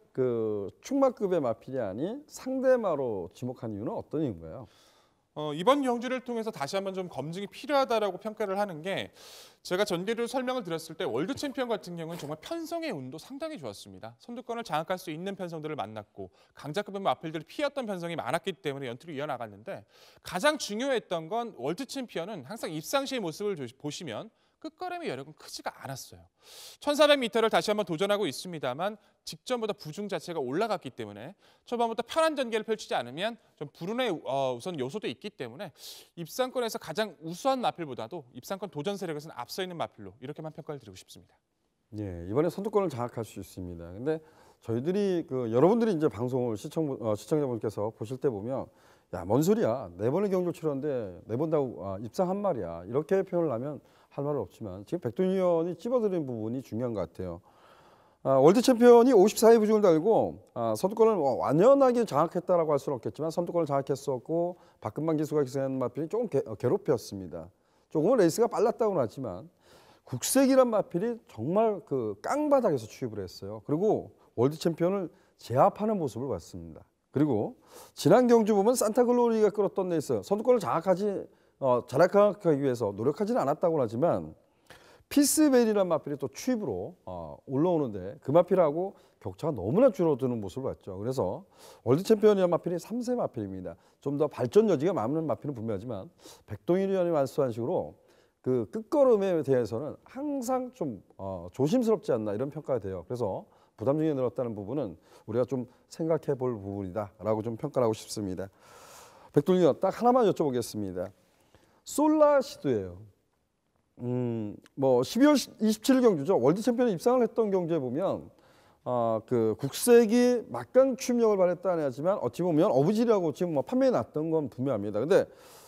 충마급의 마필이 아닌 상대마로 지목한 이유는 어떤 이유인가요? 이번 경주를 통해서 다시 한번 좀 검증이 필요하다라고 평가를 하는 게 제가 전개를 설명을 드렸을 때 월드 챔피언 같은 경우는 정말 편성의 운도 상당히 좋았습니다. 선두권을 장악할 수 있는 편성들을 만났고 강자급의 마필들을 피했던 편성이 많았기 때문에 연투를 이어나갔는데 가장 중요했던 건 월드 챔피언은 항상 입상 시의 모습을 보시면 끝걸음의 여력은 크지가 않았어요. 1400m를 다시 한번 도전하고 있습니다만 직전보다 부중 자체가 올라갔기 때문에 초반부터 편한 전개를 펼치지 않으면 좀 불운의 우선 요소도 있기 때문에 입상권에서 가장 우수한 마필보다도 입상권 도전 세력에서는 앞서 있는 마필로 이렇게만 평가를 드리고 싶습니다. 예, 이번에 선두권을 장악할 수 있습니다. 근데 저희들이 여러분들이 이제 방송을 시청자분께서 보실 때 보면 야, 뭔 소리야? 4번의 경주를 치렀는데 4번 다 입상한 말이야. 이렇게 표현을 하면 할 말은 없지만 지금 백돈 의원이 찝어드린 부분이 중요한 것 같아요. 월드 챔피언이 54의 부중을 달고 선두권을 완연하게 장악했다라고 할 수는 없겠지만 선두권을 장악했었고 박근방 기수가 기승한 마필이 조금 괴롭혔습니다. 조금은 레이스가 빨랐다고는 하지만 국색이란 마필이 정말 깡바닥에서 추입을 했어요. 그리고 월드 챔피언을 제압하는 모습을 봤습니다. 그리고 지난 경주 보면 산타글로리가 끌었던 레이스 선두권을 장악하기 위해서 노력하지는 않았다고는 하지만 피스벨이라는 마필이 또 추입으로 올라오는데 그 마필하고 격차가 너무나 줄어드는 모습을 봤죠. 그래서 월드 챔피언이라는 마필이 3세 마필입니다. 좀 더 발전 여지가 많은 마필은 분명하지만 백동일 의원이 말씀한 식으로 그 끝걸음에 대해서는 항상 좀 조심스럽지 않나 이런 평가가 돼요. 그래서 부담중에 늘었다는 부분은 우리가 좀 생각해 볼 부분이다라고 좀 평가를 하고 싶습니다. 백동일 의원 딱 하나만 여쭤보겠습니다. 솔라시도예요. 12월 27일 경주죠. 월드 챔피언에 입상을 했던 경주에 보면 국색이 막강 추임력을 발휘했다는 하지만 어찌 보면 어부질이라고 지금 판매해 놨던 건 분명합니다. 근데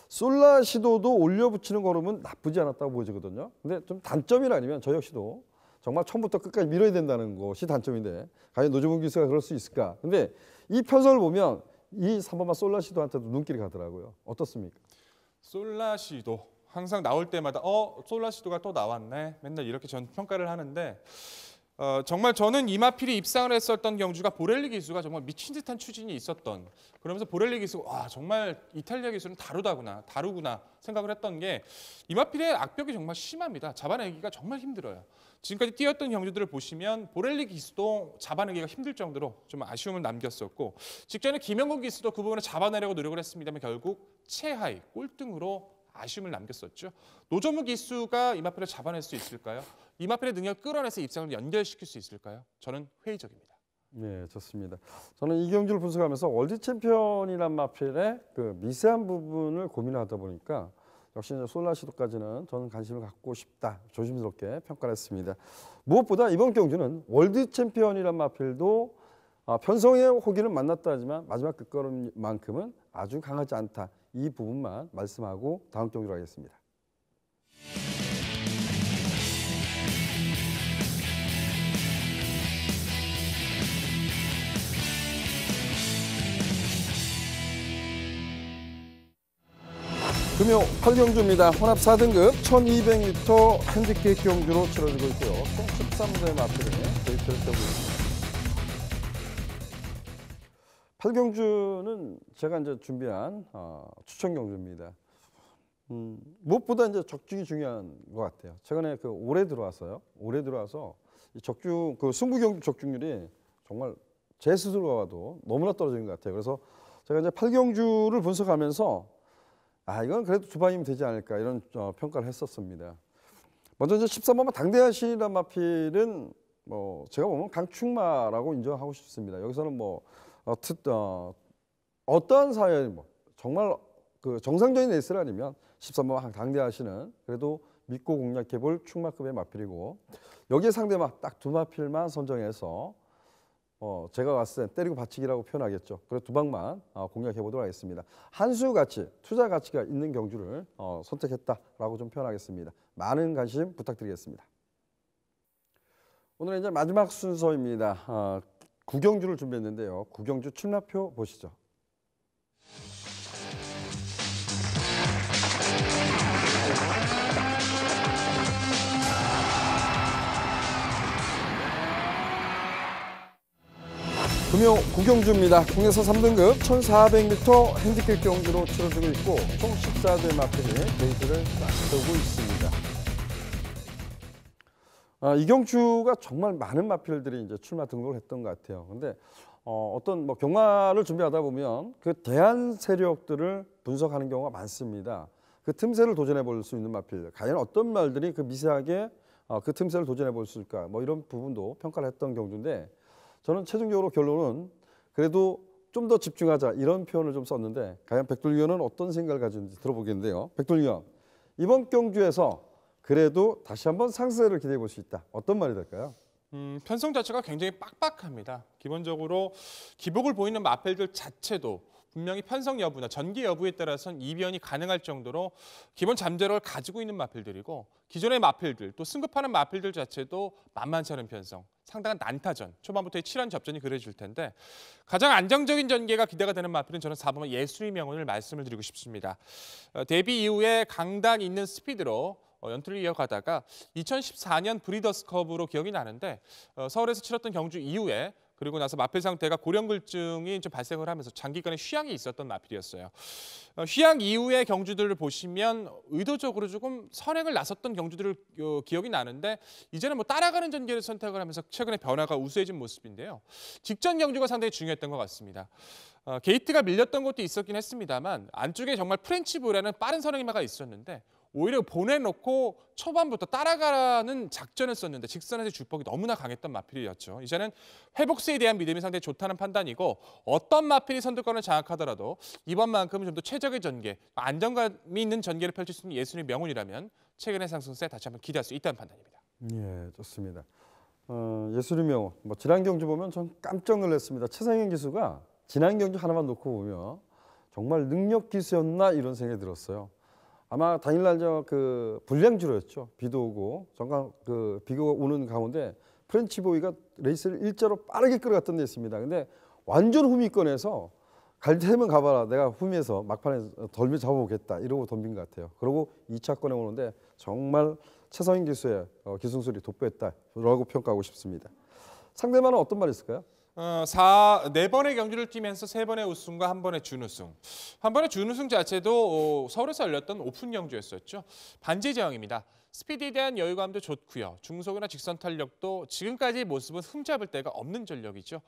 솔라시도도 올려붙이는 걸음은 나쁘지 않았다고 보여지거든요. 근데 좀 단점이라면 저 역시도 정말 처음부터 끝까지 밀어야 된다는 것이 단점인데 과연 노재봉 기수가 그럴 수 있을까? 근데 이 편성을 보면 이 3번마 솔라시도한테도 눈길이 가더라고요. 어떻습니까? 솔라시도 항상 나올 때마다 솔라시도가 또 나왔네. 맨날 이렇게 전 평가를 하는데 정말 저는 이 마필이 입상을 했었던 경주가 보렐리 기수가 정말 미친 듯한 추진이 있었던 그러면서 보렐리 기수가 와 정말 이탈리아 기수는 다르구나 생각을 했던 게 이 마필의 악벽이 정말 심합니다. 잡아내기가 정말 힘들어요. 지금까지 뛰었던 경주들을 보시면 보렐리 기수도 잡아내기가 힘들 정도로 좀 아쉬움을 남겼었고 직전에 김영곤 기수도 그 부분을 잡아내려고 노력을 했습니다만 결국 최하위 꼴등으로 아쉬움을 남겼었죠. 노점우 기수가 이 마필을 잡아낼 수 있을까요? 이 마필의 능력을 끌어내서 입상을 연결시킬 수 있을까요? 저는 회의적입니다. 네, 좋습니다. 저는 이 경주를 분석하면서 월드 챔피언이란 마필의 미세한 부분을 고민하다 보니까 역시 이제 솔라시도까지는 저는 관심을 갖고 싶다. 조심스럽게 평가를 했습니다. 무엇보다 이번 경주는 월드 챔피언이란 마필도 편성의 호기는 만났다 하지만 마지막 끝걸음만큼은 아주 강하지 않다. 이 부분만 말씀하고 다음 경주로 하겠습니다. 금요 8경주입니다. 혼합 4등급 1200m 핸디캡 경주로 치러지고 있고요. 총 13대 마필에 데이트를 세우고 있습니다. 8경주는 제가 이제 준비한 추천 경주입니다. 무엇보다 이제 적중이 중요한 것 같아요. 최근에 올해 들어와서요. 올해 들어와서 이 적중 승부 경주 적중률이 정말 제 스스로가 봐도 너무나 떨어지는 것 같아요. 그래서 제가 이제 8경주를 분석하면서 이건 그래도 두 방이면 되지 않을까 이런 평가를 했었습니다. 먼저 이제 13번마 당대하시란 마필은 제가 보면 강축마라고 인정하고 싶습니다. 여기서는 어떠한 사회 정말 정상적인 레이스를 아니면 13번마 당대하시는 그래도 믿고 공략해볼 축마급의 마필이고 여기에 상대마 딱 두 마필만 선정해서 제가 봤을 때 때리고 받치기라고 표현하겠죠. 그래서 두 방만 공략해 보도록 하겠습니다. 한수 가치, 투자 가치가 있는 경주를 선택했다라고 좀 표현하겠습니다. 많은 관심 부탁드리겠습니다. 오늘은 이제 마지막 순서입니다. 9경주를 준비했는데요. 9경주 출마표 보시죠. 금요 9경주입니다. 국내에서 3등급 1400m 핸디캡 경주로 치러지고 있고 총 14대 마필이 데이트를 세우고 있습니다. 이 경주가 정말 많은 마필들이 이제 출마 등록을 했던 것 같아요. 근데 어떤 경마를 준비하다 보면 그 대한 세력들을 분석하는 경우가 많습니다. 그 틈새를 도전해 볼 수 있는 마필, 과연 어떤 말들이 그 미세하게 그 틈새를 도전해 볼 수 있을까? 이런 부분도 평가를 했던 경주인데 저는 최종적으로 결론은 그래도 좀 더 집중하자 이런 표현을 좀 썼는데 과연 백돌위원은 어떤 생각을 가지는지 들어보겠는데요. 백돌위원, 이번 경주에서 그래도 다시 한번 상승세를 기대해 볼 수 있다. 어떤 말이 될까요? 편성 자체가 굉장히 빡빡합니다. 기본적으로 기복을 보이는 마필들 자체도 분명히 편성 여부나 전개 여부에 따라서는 이변이 가능할 정도로 기본 잠재력을 가지고 있는 마필들이고 기존의 마필들 또 승급하는 마필들 자체도 만만치 않은 편성, 상당한 난타전, 초반부터의 치열한 접전이 그려질 텐데 가장 안정적인 전개가 기대가 되는 마필은 저는 4번의 예술의 명운을 말씀을 드리고 싶습니다. 데뷔 이후에 강단 있는 스피드로 연투를 이어가다가 2014년 브리더스컵으로 기억이 나는데 서울에서 치렀던 경주 이후에 그리고 나서 마필 상태가 고령글증이 좀 발생을 하면서 장기간의 휴양이 있었던 마필이었어요. 휴양 이후의 경주들을 보시면 의도적으로 조금 선행을 나섰던 경주들을 기억이 나는데 이제는 따라가는 전개를 선택을 하면서 최근에 변화가 우수해진 모습인데요. 직전 경주가 상당히 중요했던 것 같습니다. 게이트가 밀렸던 것도 있었긴 했습니다만 안쪽에 정말 프렌치브라는 빠른 선행마가 있었는데 오히려 보내놓고 초반부터 따라가는 작전을 썼는데 직선에서 주법이 너무나 강했던 마필이었죠. 이제는 회복세에 대한 믿음이 상당히 좋다는 판단이고 어떤 마필이 선두권을 장악하더라도 이번만큼은 좀 더 최적의 전개, 안정감이 있는 전개를 펼칠 수 있는 예술의 명운이라면 최근의 상승세 다시 한번 기대할 수 있다는 판단입니다. 예, 좋습니다. 예술의 명운, 지난 경주 보면 전 깜짝 놀랐습니다. 최상현 기수가 지난 경주 하나만 놓고 보면 정말 능력 기수였나 이런 생각이 들었어요. 아마 당일날 불량주로였죠. 비도 오고 잠깐 비가 오는 가운데 프렌치보이가 레이스를 일자로 빠르게 끌어갔던 데 있습니다. 근데 완전 후미권에서 갈 테면 가봐라. 내가 후미에서 막판에 덜미 잡아보겠다. 이러고 덤빈 것 같아요. 그리고 2차권에 오는데 정말 최성인 기수의 기승술이 돋보였다라고 평가하고 싶습니다. 상대만은 어떤 말이 있을까요? 4번의 경주를 뛰면서 3번의 우승과 1번의 준우승. 1번의 준우승 자체도 서울에서 열렸던 오픈 경주였었죠. 반지 제형입니다. 스피드에 대한 여유감도 좋고요. 중속이나 직선 탄력도 지금까지의 모습은 흠잡을 데가 없는 전력이죠.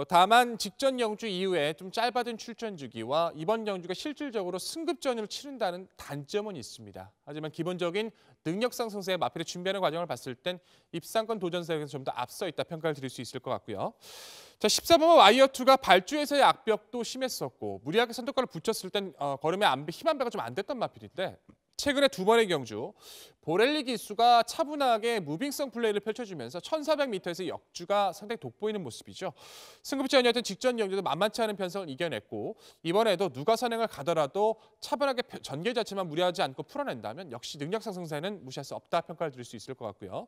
다만 직전 경주 이후에 좀 짧아진 출전 주기와 이번 경주가 실질적으로 승급전을 치른다는 단점은 있습니다. 하지만 기본적인 능력 상승세의 마필을 준비하는 과정을 봤을 땐 입상권 도전세에서 좀 더 앞서 있다 평가를 드릴 수 있을 것 같고요. 자, 14번 와이어2가 발주에서의 악벽도 심했었고 무리하게 선두권을 붙였을 땐 걸음에 힘 한 배가 좀 안 됐던 마필인데 최근에 두 번의 경주, 보렐리 기수가 차분하게 무빙성 플레이를 펼쳐주면서 1400m에서 역주가 상당히 돋보이는 모습이죠. 승급전이었던 직전 경주도 만만치 않은 편성을 이겨냈고 이번에도 누가 선행을 가더라도 차분하게 전개 자체만 무리하지 않고 풀어낸다면 역시 능력 상승세는 무시할 수 없다 평가를 드릴 수 있을 것 같고요.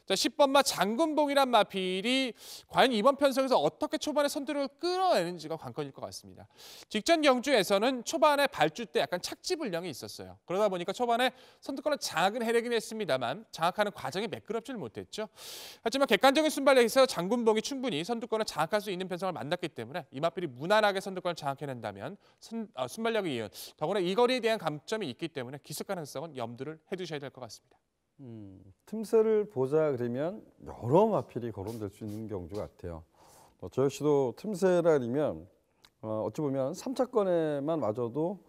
자, 10번마 장군봉이란 마필이 과연 이번 편성에서 어떻게 초반에 선두를 끌어내는지가 관건일 것 같습니다. 직전 경주에서는 초반에 발주 때 약간 착지불량이 있었어요. 그러다 보니까 초반에 선두권을 장악은 해내긴 했습니다만 장악하는 과정이 매끄럽지는 못했죠. 하지만 객관적인 순발력에서 장군봉이 충분히 선두권을 장악할 수 있는 편성을 만났기 때문에 이 마필이 무난하게 선두권을 장악해낸다면 순발력이 이은 더구나 이 거리에 대한 감점이 있기 때문에 기습 가능성은 염두를 해두셔야 될 것 같습니다. 틈새를 보자 그러면 여러 마필이 거론될 수 있는 경주 같아요. 저 역시도 틈새라면 어찌 보면 3차권에만 와줘도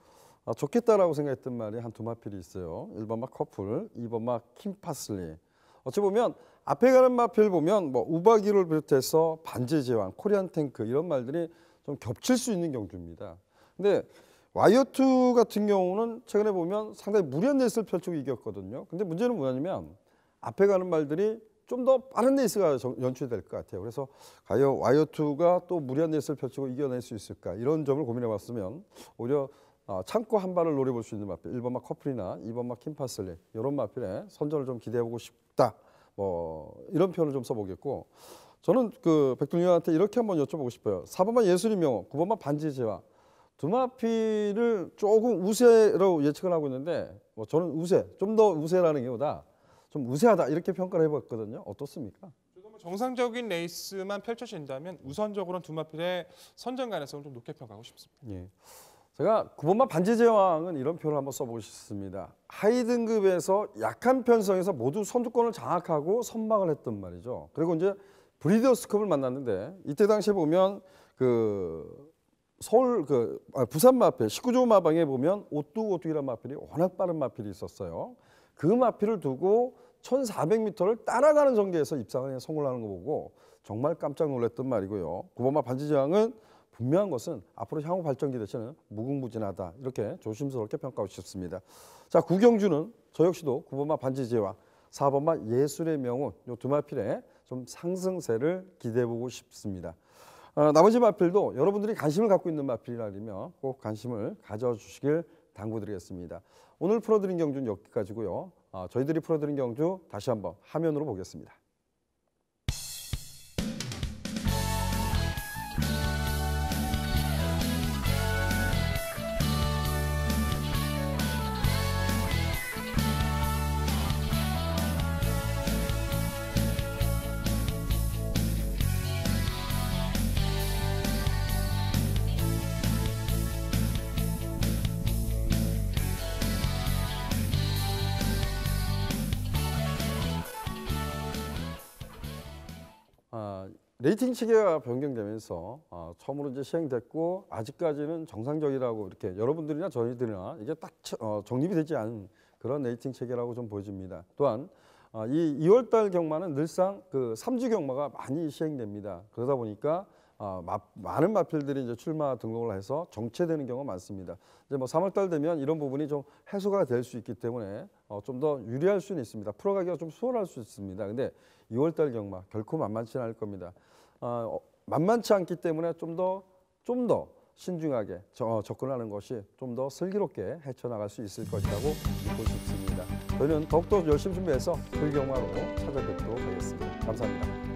좋겠다라고 생각했던 말이 한 두 마필이 있어요. 1번마 커플, 2번마 킴파슬리. 어찌 보면 앞에 가는 마필 보면 뭐 우바기를 비롯해서 반지의 제왕, 코리안 탱크 이런 말들이 좀 겹칠 수 있는 경주입니다. 근데 와이어2 같은 경우는 최근에 보면 상당히 무리한 레이스를 펼치고 이겼거든요. 근데 문제는 뭐냐면 앞에 가는 말들이 좀 더 빠른 레이스가 연출이 될 것 같아요. 그래서 과연 와이어2가 또 무리한 레이스를 펼치고 이겨낼 수 있을까 이런 점을 고민해 봤으면 오히려 참고 한 발을 노려볼 수 있는 마필 1번마 커플이나 2번마 킴파슬리 이런 마필에 선전을 좀 기대해보고 싶다. 뭐 이런 표현을 좀 써보겠고 저는 그 백두님한테 이렇게 한번 여쭤보고 싶어요. 4번마 예술의 명호, 9번마 반지의 제왕 두 마필을 조금 우세로 예측을 하고 있는데 뭐 저는 우세, 좀 더 우세라는 게보다 좀 우세하다 이렇게 평가를 해봤거든요. 어떻습니까? 정상적인 레이스만 펼쳐진다면 우선적으로는 두 마필의 선전 가능성을 좀 높게 평가하고 싶습니다. 예. 제가 9번마 반지의 제왕은 이런 표현을 한번 써보고 싶습니다. 하이 등급에서 약한 편성에서 모두 선두권을 장악하고 선방을 했던 말이죠. 그리고 이제 브리더스컵을 만났는데 이때 당시에 보면 부산 마필 19조 마방에 보면 오뚜오뚜이라는 마필이 워낙 빠른 마필이 있었어요. 그 마필을 두고 1400m를 따라가는 전개에서 입상을 성공을 하는 거 보고 정말 깜짝 놀랐던 말이고요. 9번마 반지의 제왕은 분명한 것은 앞으로 향후 발전 기대치는 무궁무진하다. 이렇게 조심스럽게 평가하고 싶습니다. 자, 구경주는 저 역시도 9번마 반지의 제왕, 4번마 예술의 명운 이 두 마필에 좀 상승세를 기대해보고 싶습니다. 나머지 마필도 여러분들이 관심을 갖고 있는 마필이라면 꼭 관심을 가져주시길 당부드리겠습니다. 오늘 풀어드린 경주는 여기까지고요. 저희들이 풀어드린 경주 다시 한번 화면으로 보겠습니다. 레이팅 체계가 변경되면서 처음으로 이제 시행됐고 아직까지는 정상적이라고 이렇게 여러분들이나 저희들이나 이게 딱 정립이 되지 않은 그런 레이팅 체계라고 좀 보여집니다. 또한 이 2월달 경마는 늘상 그 3주 경마가 많이 시행됩니다. 그러다 보니까 많은 마필들이 이제 출마 등록을 해서 정체되는 경우가 많습니다. 이제 뭐 3월달 되면 이런 부분이 좀 해소가 될 수 있기 때문에 좀 더 유리할 수는 있습니다. 풀어가기가 좀 수월할 수 있습니다. 근데 2월달 경마 결코 만만치는 않을 겁니다. 만만치 않기 때문에 좀 더 신중하게 접근하는 것이 좀 더 슬기롭게 헤쳐나갈 수 있을 것이라고 믿고 싶습니다. 저희는 더욱더 열심히 준비해서 풀경마로 찾아뵙도록 하겠습니다. 감사합니다.